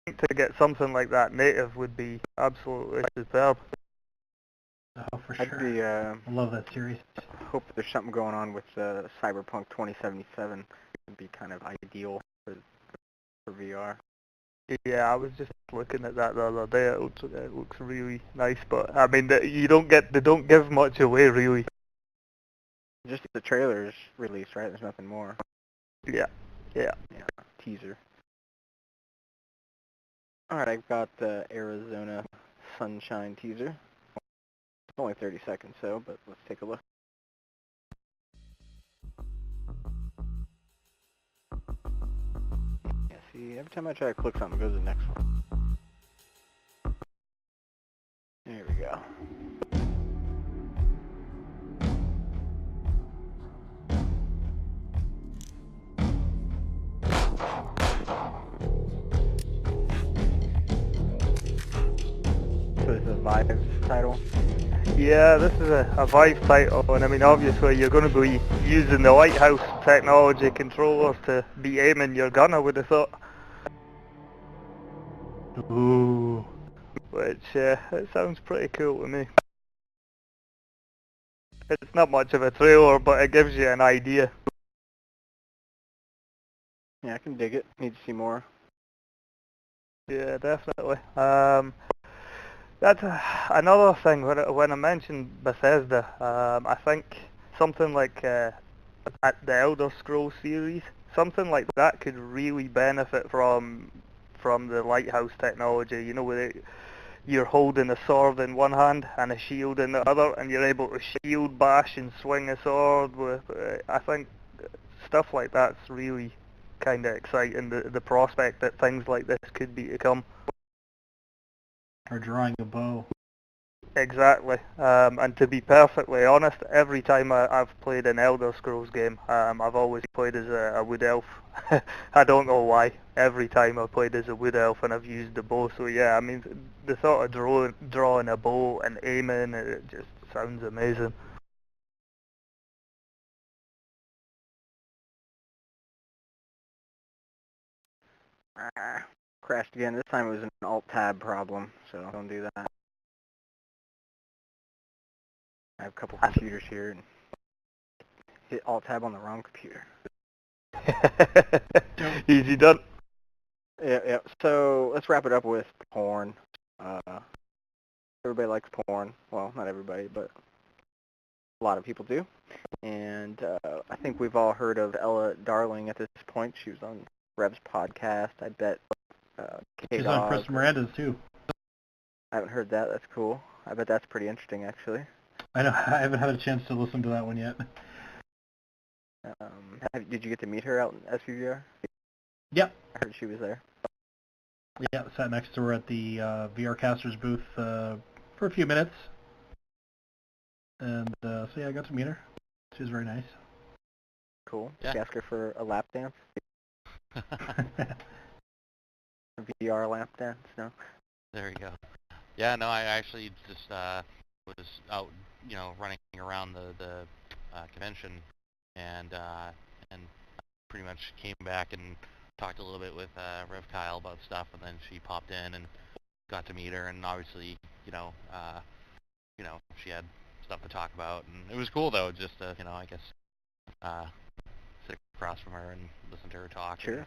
I think to get something like that native would be absolutely superb. Oh, for I'd sure. be, I love that series. hope there's something going on with Cyberpunk 2077. It'd be kind of ideal for VR. Yeah, I was just looking at that the other day. It looks really nice, but I mean, they don't give much away really. Just the trailer's released, right? There's nothing more. Yeah. Teaser. Alright, I've got the Arizona Sunshine teaser. It's only 30 seconds, but let's take a look. Yeah, see, every time I try to click something, it goes to the next one. There we go. So this is a Vive title? Yeah, this is a Vive title, and I mean, obviously you're going to be using the Lighthouse technology controllers to be aiming your gun, I would have thought. Ooh. Which, it sounds pretty cool to me. It's not much of a trailer, but it gives you an idea. Yeah, I can dig it. Need to see more. Yeah, definitely. That's another thing, when I mentioned Bethesda, I think something like at the Elder Scrolls series, something like that could really benefit from the Lighthouse technology, you know, where you're holding a sword in one hand and a shield in the other, and you're able to shield bash and swing a sword with, I think stuff like that's really kind of exciting, the prospect that things like this could be to come. Or drawing a bow. Exactly, and to be perfectly honest, every time I've played an Elder Scrolls game, I've always played as a wood elf. I don't know why. Every time I've played as a wood elf and I've used the bow, so yeah, I mean, the thought of drawing a bow and aiming, it just sounds amazing. Crashed again. This time it was an Alt-Tab problem, so don't do that. I have a couple computers here and hit Alt-Tab on the wrong computer. Easy done. Yeah. So let's wrap it up with porn. Everybody likes porn. Well, not everybody, but a lot of people do. And I think we've all heard of Ella Darling at this point. She was on Rev's podcast. I bet Kdawg. She's on Chris Miranda's too. I haven't heard that. That's cool. I bet that's pretty interesting, actually. I know. I haven't had a chance to listen to that one yet. Did you get to meet her out in SVVR? Yep. I heard she was there. Yeah, sat next to her at the VRcasters booth for a few minutes. And so yeah, I got to meet her. She was very nice. Cool. Yeah. Did you ask her for a lap dance? A VR lap dance? No? There you go. Yeah, no, I actually just was out, running around the convention, and pretty much came back and talked a little bit with Rev Kyle about stuff, and then she popped in and got to meet her, and obviously, she had stuff to talk about, and it was cool though, just to, I guess, sit across from her and listen to her talk. Sure.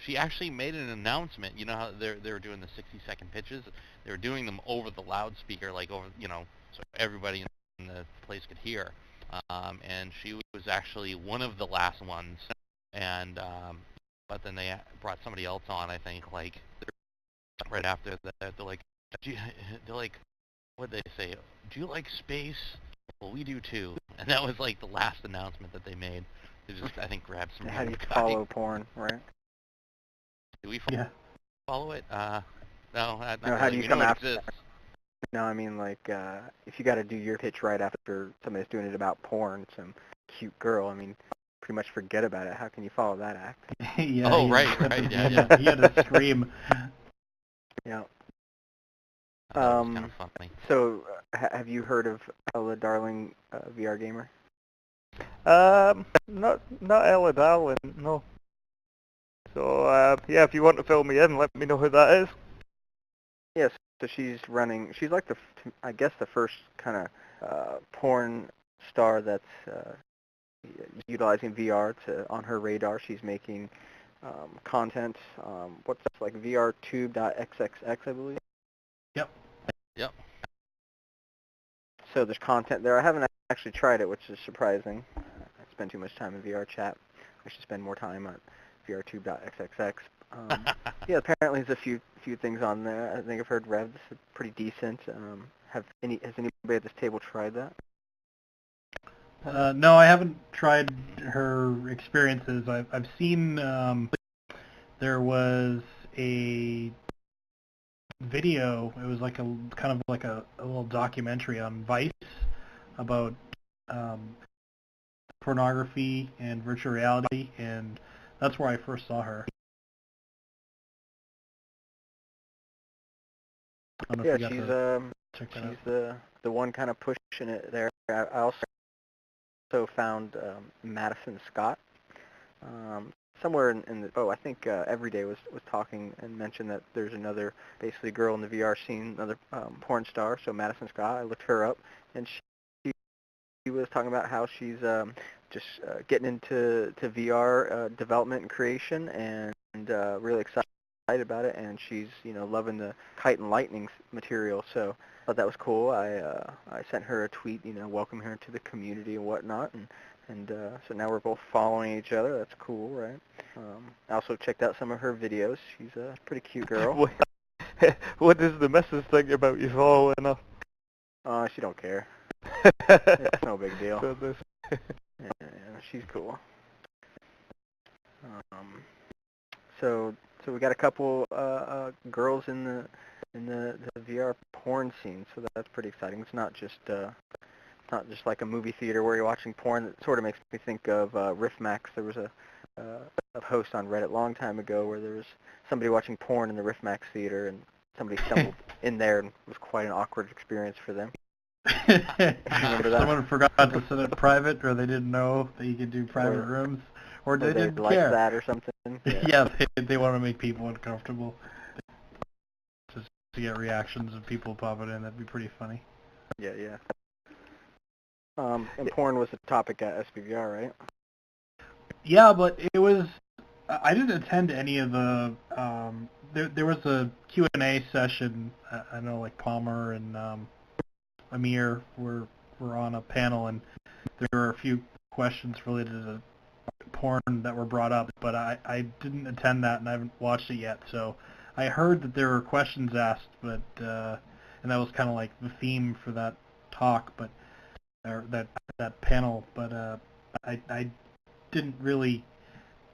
She actually made an announcement. You know how they were doing the 60-second pitches? They were doing them over the loudspeaker, like over, so everybody in the place could hear. And she was actually one of the last ones. And but then they brought somebody else on, I think, like right after that. They're like, what did they say? Do you like space? Well, we do too. And that was like the last announcement that they made. They just, I think, grabbed some. How do you follow porn, right? Do we follow it? No. No, how do you come after? No, I mean, like, if you got to do your pitch right after somebody's doing it about porn, some cute girl, I mean, pretty much forget about it. How can you follow that act? Yeah. Oh, right. Yeah. He had to scream. Yeah. I thought it was kind of funny. So, have you heard of Ella Darling, VR gamer? Not Ella Darling, no. So, yeah, if you want to fill me in, let me know who that is. Yes, so she's like I guess the first kind of porn star that's utilizing VR on her radar. She's making content, what's like VRTube.xxx, I believe. Yep. Yep. So there's content there. I haven't actually tried it, which is surprising. I spend too much time in VR chat. I should spend more time on VRTube.xxx. Yeah, apparently there's a few things on there. I think I've heard Rev's pretty decent. Has anybody at this table tried that? No, I haven't tried her experiences. I've seen there was a video. It was like a kind of like a little documentary on Vice about pornography and virtual reality, and that's where I first saw her. I don't know if you got check that out. She's the one kind of pushing it there. I also found Madison Scott. Somewhere in the, I think Everyday was talking and mentioned that there's another basically girl in the VR scene, another porn star. So Madison Scott, I looked her up, and she was talking about how she's just getting into VR development and creation, and really excited about it. And she's loving the Kite and Lightning material. So I thought that was cool. I sent her a tweet, welcoming her to the community and whatnot, and so now we're both following each other. That's cool, right? I also checked out some of her videos. She's a pretty cute girl. What does the missus think about you following her? She don't care. It's no big deal. Yeah, she's cool. So we got a couple girls in the VR porn scene, so that's pretty exciting. It's not just like a movie theater where you're watching porn. It sort of makes me think of RiffMax. There was a post on Reddit a long time ago where there was somebody watching porn in the RiffMax theater, and somebody stumbled in there, and it was quite an awkward experience for them. Remember that? Someone forgot to set it private, or they didn't know that you could do private rooms, or they didn't like care. That or something. Yeah, they want to make people uncomfortable. Just to get reactions of people popping in, that'd be pretty funny. Yeah. And porn was the topic at SPVR, right? Yeah, but it was. I didn't attend any of the. There was a Q&A session. I know, like Palmer and Amir were on a panel, and there were a few questions related to porn that were brought up, but I didn't attend that, and I haven't watched it yet. So I heard that there were questions asked, but and that was kind of like the theme for that talk, but or that panel. But I didn't really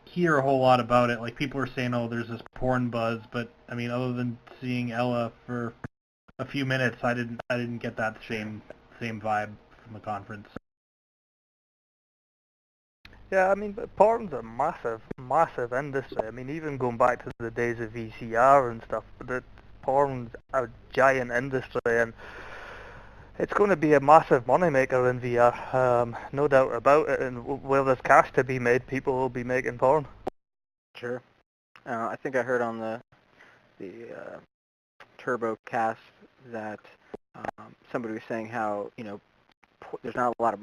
hear a whole lot about it. Like, people were saying, oh, there's this porn buzz, but I mean, other than seeing Ella for a few minutes, I didn't get that same vibe from the conference. Yeah, I mean, porn's a massive industry. I mean, even going back to the days of VCR and stuff, porn's a giant industry, and it's going to be a massive moneymaker in VR, no doubt about it. And where there's cash to be made, people will be making porn. Sure. I think I heard on the Turbo Cast that somebody was saying how there's not a lot of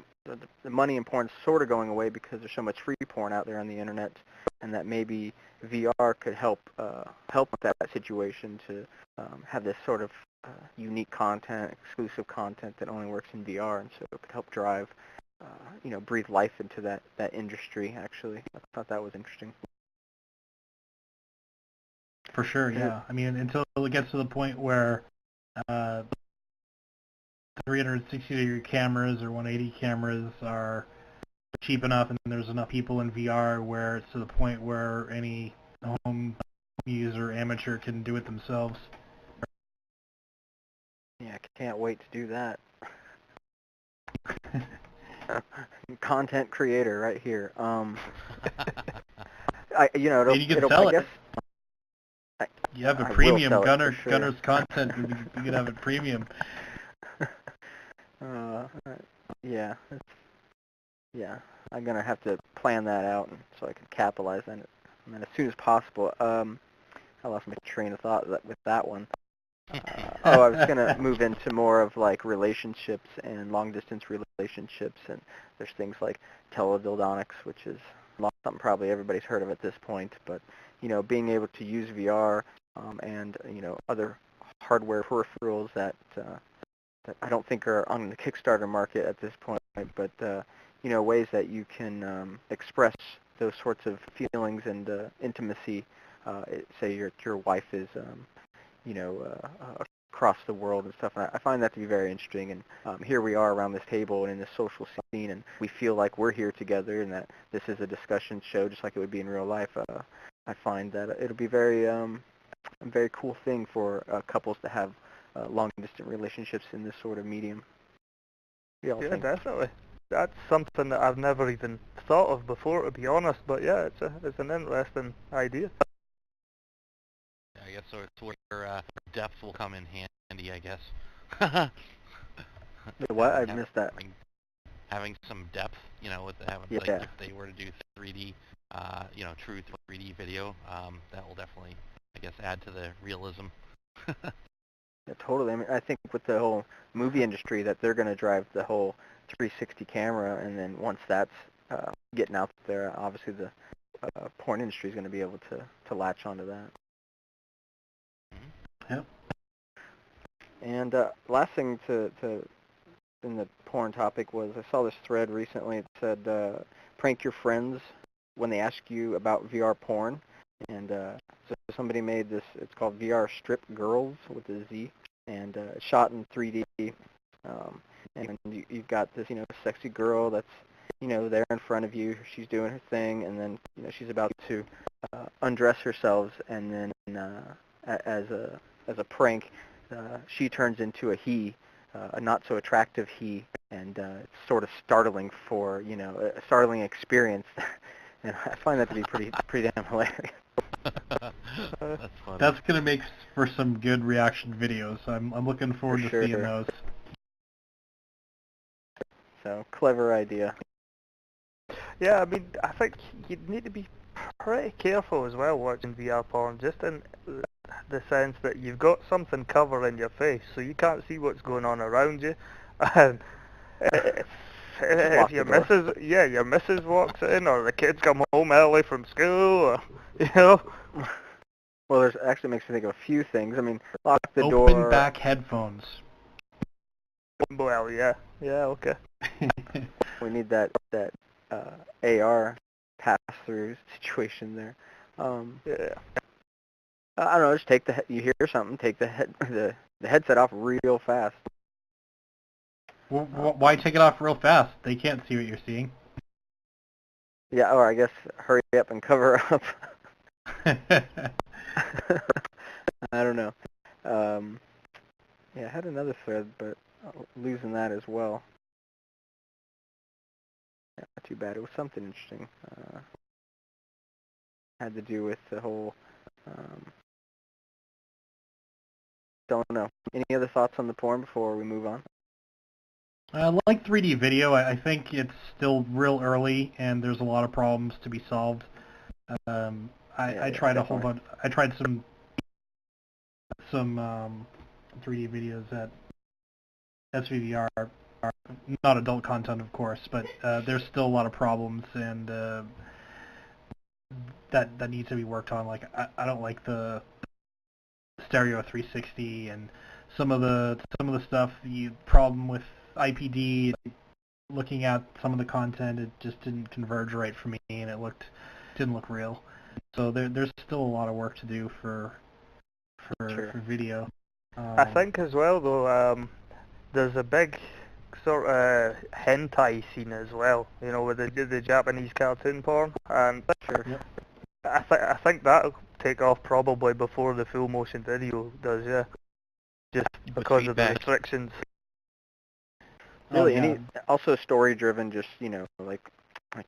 the money in porn sort of going away because there's so much free porn out there on the internet, and that maybe VR could help that situation to have this sort of unique content, exclusive content that only works in VR, and so it could help drive, breathe life into that industry. Actually, I thought that was interesting. For sure, yeah. I mean, until it gets to the point where 360-degree cameras or 180 cameras are cheap enough, and there's enough people in VR where it's to the point where any home user, amateur, can do it themselves. Yeah, I can't wait to do that. Content creator right here. You can sell it. You have a I will premium sell it for sure. Gunters content. You could have it premium. Yeah, yeah. I'm gonna have to plan that out so I can capitalize on it. And then as soon as possible. I lost my train of thought with that one. I was gonna move into more of like relationships and long distance relationships, and there's things like teledildonics, which is something probably everybody's heard of at this point. But being able to use VR and other hardware peripherals that I don't think are on the Kickstarter market at this point, but ways that you can express those sorts of feelings and intimacy. Say your wife is across the world and stuff. And I find that to be very interesting. And here we are around this table and in this social scene, and we feel like we're here together, and that this is a discussion show just like it would be in real life. I find that it'll be a very cool thing for couples to have long-distance relationships in this sort of medium. Yeah, definitely. That's something that I've never even thought of before, to be honest. But yeah, it's an interesting idea. Yeah, I guess so. It's where depth will come in handy, I guess. What? I missed that. Having some depth, with having like if they were to do 3D, true 3D video, that will definitely, I guess, add to the realism. Yeah, totally. I mean, I think with the whole movie industry that they're going to drive the whole 360 camera, and then once that's getting out there, obviously the porn industry is going to be able to latch onto that. Yep. And last thing to in the porn topic was I saw this thread recently. It said prank your friends when they ask you about VR porn. And so somebody made this, it's called VR Strip Girls with a Z, and it's shot in 3D. And you've got this, sexy girl that's, there in front of you. She's doing her thing, and then, she's about to undress herself, and then as a prank, she turns into a he, a not so attractive he, and it's sort of startling for, a startling experience. And I find that to be pretty damn hilarious. That's funny. That's gonna make for some good reaction videos. I'm looking forward to seeing those. So clever idea. Yeah, I mean, I think you need to be pretty careful as well watching VR porn, just in the sense that you've got something covering your face, so you can't see what's going on around you. And if your missus walks in, or the kids come home early from school, or, Well, there's actually makes me think of a few things. I mean, lock the door. Open back headphones. Well, yeah, okay. We need that AR pass-through situation there. Yeah. I don't know. Just take you hear something, take the headset off real fast. Well, why take it off real fast? They can't see what you're seeing. Yeah, or I guess hurry up and cover up. I don't know. Yeah, I had another thread, but losing that as well. Yeah, not too bad. It was something interesting. Had to do with the whole. Don't know. Any other thoughts on the porn before we move on? Like 3D video, I think it's still real early, and there's a lot of problems to be solved. I tried a whole bunch. I tried some 3D videos at SVVR, not adult content, of course, but there's still a lot of problems, and that needs to be worked on. Like I don't like the stereo 360 and some of the stuff. The problem with IPD, looking at some of the content, it just didn't converge right for me, and didn't look real. So there's still a lot of work to do for video. I think as well though, there's a big sort of hentai scene as well, with the Japanese cartoon porn, and Yep. I think that'll take off probably before the full motion video does, yeah. Just because of the restrictions. Really, also story-driven, just like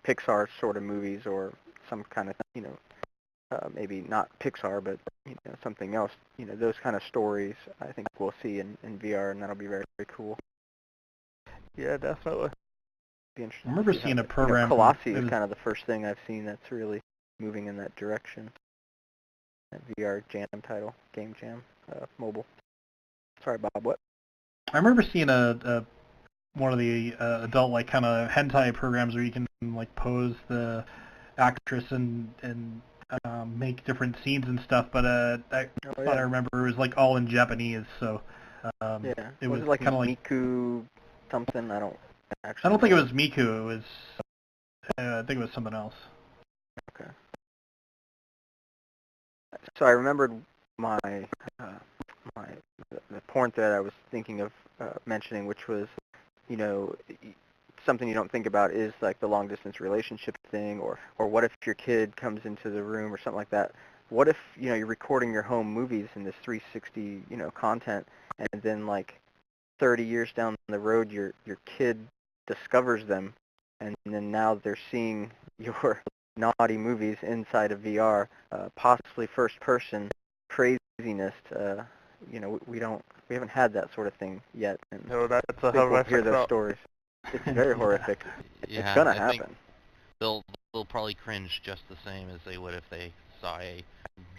Pixar sort of movies or some kind of maybe not Pixar, but something else. Those kind of stories I think we'll see in VR, and that'll be very, very cool. Yeah, definitely. Be interesting. I remember seeing a program. Colossi is kind of the first thing I've seen that's really moving in that direction. That VR Jam title, Game Jam, mobile. Sorry, Bob. What? I remember seeing one of the adult like kind of hentai programs where you can like pose the actress and make different scenes and stuff. But I thought I remember it was like all in Japanese, so yeah. it was like kind of like Miku something. I don't think it was Miku. It was I think it was something else. Okay. So I remembered the porn thread I was thinking of mentioning, which was, something you don't think about is like the long distance relationship thing, or what if your kid comes into the room or something like that. What if you're recording your home movies in this 360 content, and then like 30 years down the road your kid discovers them, and then now they're seeing your naughty movies inside of VR, possibly first person craziness. We haven't had that sort of thing yet, and No, that's a we'll horrific hear those thought. stories. It's very horrific. Yeah, it's gonna I happen. think they'll probably cringe just the same as they would if they saw a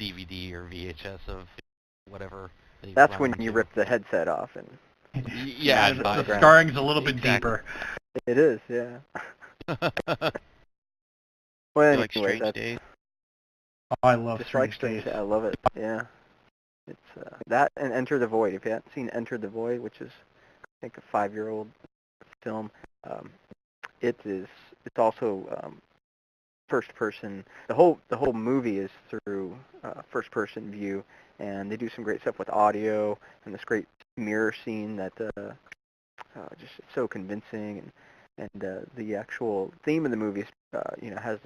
DVD or VHS of whatever. That's when you rip the headset off and. Yeah, the scarring's a little bit deeper. It is, yeah. Well, anyway, like Strange Days? Oh, I love just Strange like Strange Days. Days. I love it. Yeah. It's that and Enter the Void. If you haven't seen Enter the Void, which is I think a 5-year-old film, it's also first person. The whole movie is through first person view, and they do some great stuff with audio and this great mirror scene that just is so convincing, and the actual theme of the movie has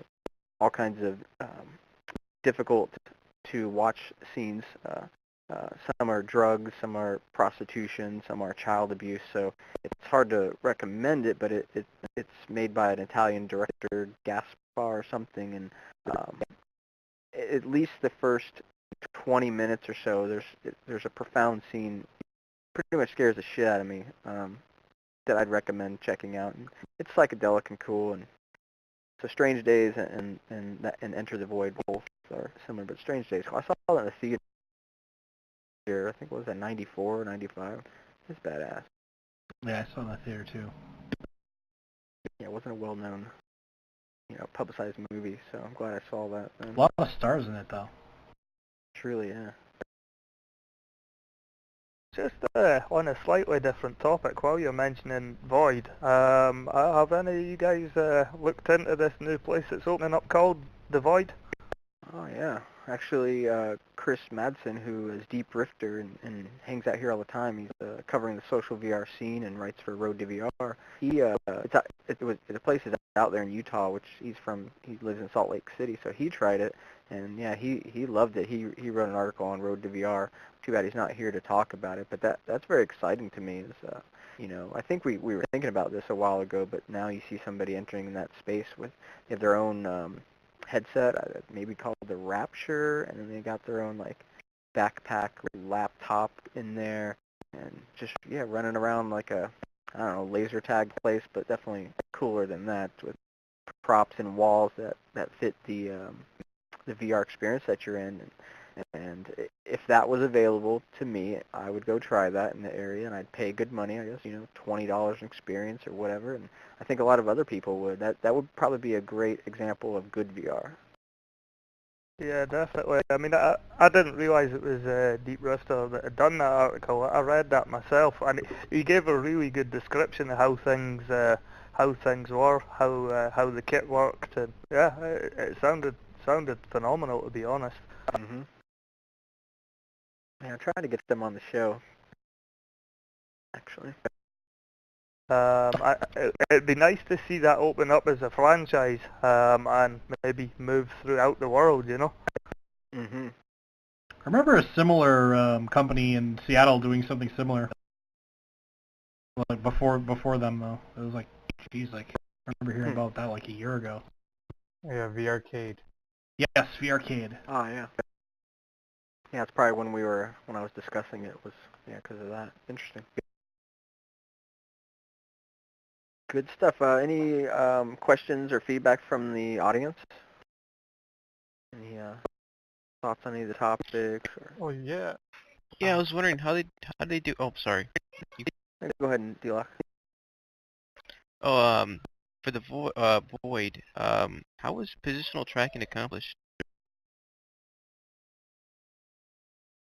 all kinds of difficult to watch scenes. Some are drugs, some are prostitution, some are child abuse. So it's hard to recommend it, but it's made by an Italian director, Gaspar or something, and at least the first 20 minutes or so, there's a profound scene, pretty much scares the shit out of me, that I'd recommend checking out. And it's psychedelic and cool, and so Strange Days and Enter the Void both are similar, but Strange Days, I saw that in the theater. I think it was at 94 or 95. It's badass. Yeah, I saw that theater too. Yeah, it wasn't a well-known, publicized movie, so I'm glad I saw that. A lot of stars in it, though. Truly, yeah. Just on a slightly different topic, while you're mentioning Void, have any of you guys looked into this new place that's opening up called The Void? Oh, yeah. Actually, Chris Madsen, who is Deep Rifter and hangs out here all the time, he's covering the social VR scene and writes for Road to VR. The place is out there in Utah, which he lives in Salt Lake City, so he tried it, and yeah, he loved it. He wrote an article on Road to VR. Too bad he's not here to talk about it, but that's very exciting to me. I think we were thinking about this a while ago, but now you see somebody entering in that space they have their own headset, maybe called the Rapture, and then they got their own like backpack laptop in there, and just running around like a laser tag place, but definitely cooler than that, with props and walls that fit the VR experience that you're in. And if that was available to me, I would go try that in the area, and I'd pay good money, I guess, $20 an experience or whatever, and I think a lot of other people would. That would probably be a great example of good VR. Yeah, definitely. I mean, I didn't realise it was Deep Rifter that had done that article. I read that myself, and he gave a really good description of how things were, how the kit worked, and yeah, it sounded phenomenal, to be honest. Mhm. Yeah, I'm trying to get them on the show, actually. It'd be nice to see that open up as a franchise, and maybe move throughout the world, Mhm. I remember a similar company in Seattle doing something similar. Like before them though. It was like, geez, I remember hearing about that like a year ago. Yeah, VRcade. Yes, VRCade. Oh, yeah. Yeah, it's probably when I was discussing it was, yeah, because of that. Interesting. Good stuff. Any questions or feedback from the audience? Any thoughts on any of the topics? Or... Oh yeah. Yeah, I was wondering how they do. Oh, sorry. Go ahead and Dlock. Oh, for the void, how was positional tracking accomplished?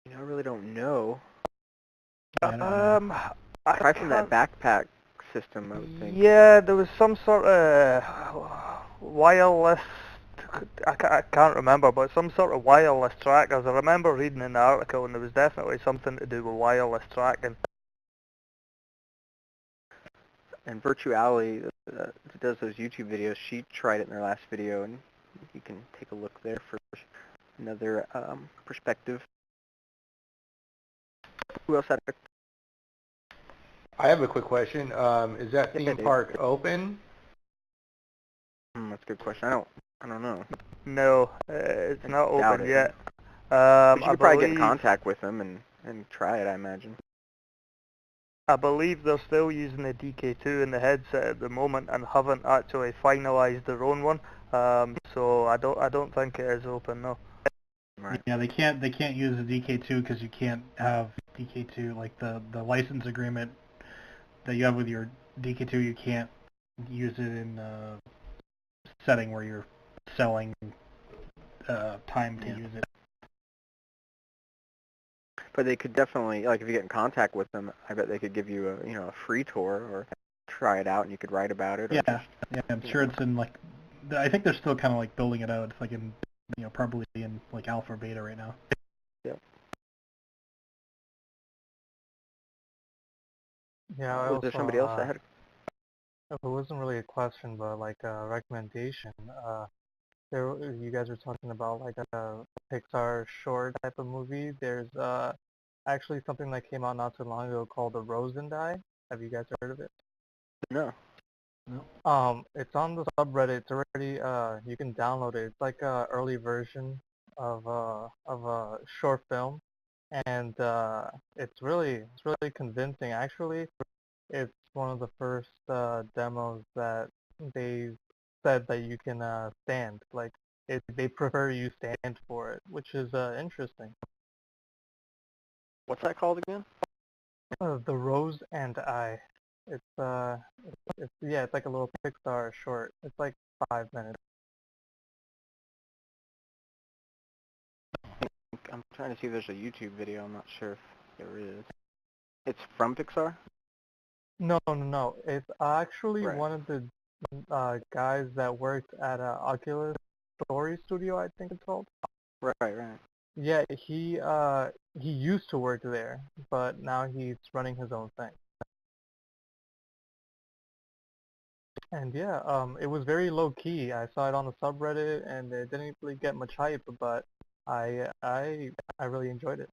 You know, I really don't know. I don't know. Aside from that backpack system, I would think. Yeah, there was some sort of wireless. I can't remember, but some sort of wireless trackers. I remember reading in the article, and there was definitely something to do with wireless tracking. And Virtuality does those YouTube videos. She tried it in her last video, and you can take a look there for another perspective. Who else had a... I have a quick question. Is that theme park open? That's a good question. I don't know. No, it's not open yet. But you could probably get in contact with them and try it, I imagine. I believe they're still using the DK2 in the headset at the moment and haven't actually finalised their own one. So I don't think it is open, no. Right. Yeah, they can't use the DK2 because you can't have DK2, like the license agreement that you have with your DK2, you can't use it in a setting where you're selling time to use it. But they could definitely, like, if you get in contact with them, I bet they could give you a free tour or try it out and you could write about it. Or Yeah, I'm sure it's in, like, I think they're still kind of, like, building it out. It's, like, in, probably in, like, alpha or beta right now. Yep. Yeah, Was there somebody else that had it wasn't really a question, but like a recommendation. You guys were talking about like a Pixar short type of movie. There's actually something that came out not too long ago called The Rose and Die. Have you guys heard of it? No. It's on the subreddit. It's already you can download it. It's like a early version of a short film, and it's really convincing. Actually, it's one of the first demos that they said that you can stand. Like they prefer you stand for it, which is interesting. What's that called again? The Rose and I. It's it's like a little Pixar short. It's like 5 minutes. I'm trying to see if there's a YouTube video. I'm not sure if there is. It's from Pixar? No. It's actually Right. one of the guys that worked at Oculus Story Studio, I think it's called. Right. Yeah, he used to work there, but now he's running his own thing. And yeah, it was very low key. I saw it on the subreddit, and it didn't really get much hype, but I really enjoyed it.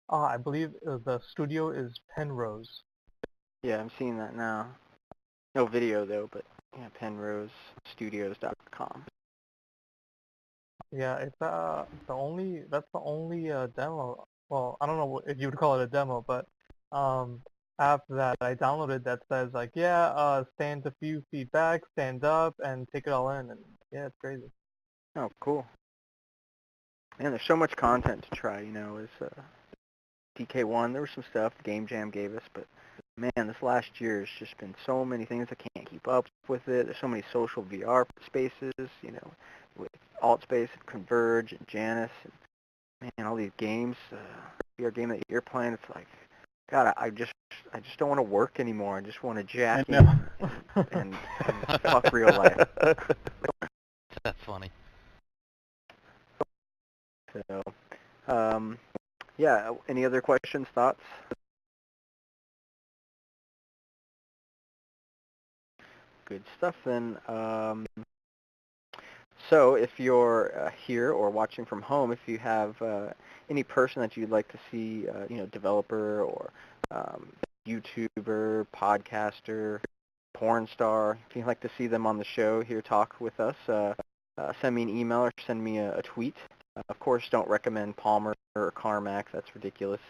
I believe the studio is Penrose. Yeah, I'm seeing that now. No video though, but yeah, penrosestudios.com. Yeah, it's that's the only demo. Well, I don't know if you would call it a demo, but app that I downloaded that says like, yeah, stand a few feet back, stand up, and take it all in, and yeah, it's crazy. Oh, cool. Man, there's so much content to try, as DK1, there was some stuff Game Jam gave us, but man, this last year has just been so many things. I can't keep up with it. There's so many social VR spaces, with AltSpace and Converge and Janus, and man, all these games, VR game that you're playing, it's like, God, I just don't want to work anymore. I just want to jack in and fuck real life. That's funny. So, yeah, any other questions, thoughts? Good stuff then. So if you're here or watching from home, if you have any person that you'd like to see, developer or YouTuber, podcaster, porn star, if you'd like to see them on the show here, talk with us, send me an email or send me a tweet. Of course, don't recommend Palmer or Carmack. That's ridiculous.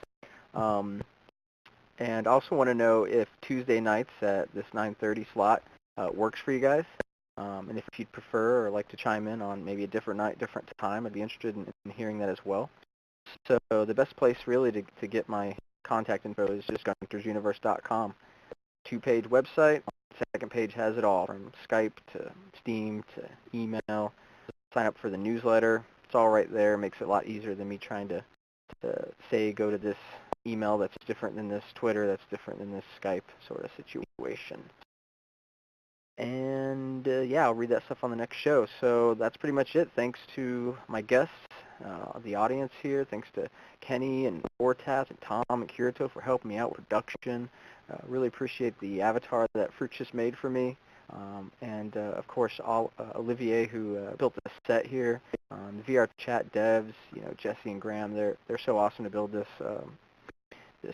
And also want to know if Tuesday nights at this 9:30 slot works for you guys. And if you'd prefer or like to chime in on maybe a different night, different time, I'd be interested in hearing that as well. So the best place really to get my contact info is just guntersuniverse.com. 2-page website. Second page has it all, from Skype to Steam to email. Sign up for the newsletter. It's all right there. Makes it a lot easier than me trying to say go to this email that's different than this Twitter, that's different than this Skype sort of situation. And yeah, I'll read that stuff on the next show. So that's pretty much it. Thanks to my guests, the audience here. Thanks to Kenny and Ortath and Tom and Kirito for helping me out with production. Really appreciate the avatar that Fruit just made for me. And of course, Olivier, who built the set here. The VR chat devs, Jesse and Graham. They're so awesome to build this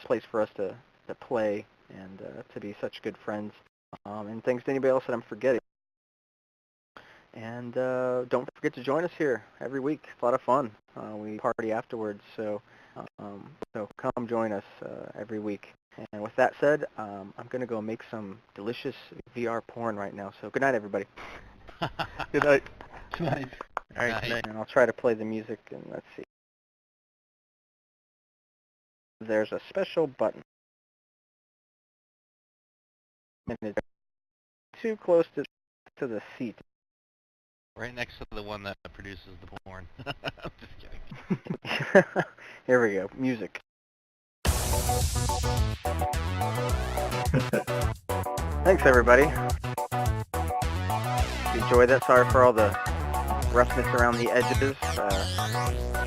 place for us to play and to be such good friends. And thanks to anybody else that I'm forgetting. And don't forget to join us here every week. It's a lot of fun. We party afterwards, so come join us every week. And with that said, I'm going to go make some delicious VR porn right now. So good night, everybody. Good night. Good night. All right, good night. And I'll try to play the music, and let's see. There's a special button. And it's too close to the seat. Right next to the one that produces the porn. I'm just kidding. Here we go. Music. Thanks, everybody. If you enjoyed that, sorry for all the roughness around the edges.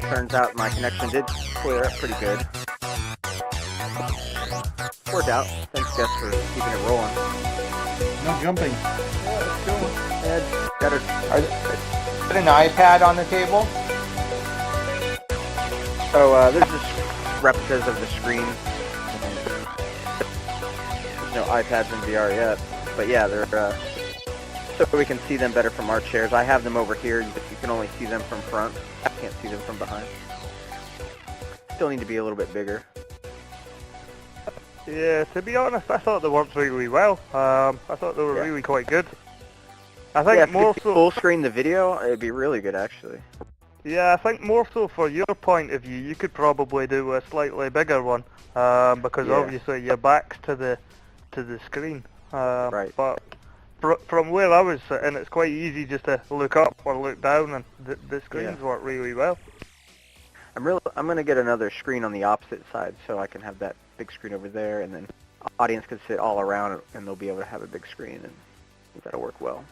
Turns out my connection did clear up pretty good. Worked out. Thanks, Gus, for keeping it rolling. No jumping. Put an iPad on the table? So this is replicas of the screen. There's no iPads in VR yet, but yeah, they're so we can see them better from our chairs. I have them over here, but you can only see them from front. I can't see them from behind. Still need to be a little bit bigger. Yeah, to be honest, I thought they worked really well. I thought they were really quite good. I think if more you could so full screen the video, it'd be really good, actually. Yeah, I think more so for your point of view, you could probably do a slightly bigger one, because obviously your back's to the screen. Right. But from where I was sitting, it's quite easy just to look up or look down, and the screens work really well. I'm gonna get another screen on the opposite side, so I can have that big screen over there, and then audience can sit all around, and they'll be able to have a big screen, and I think that'll work well.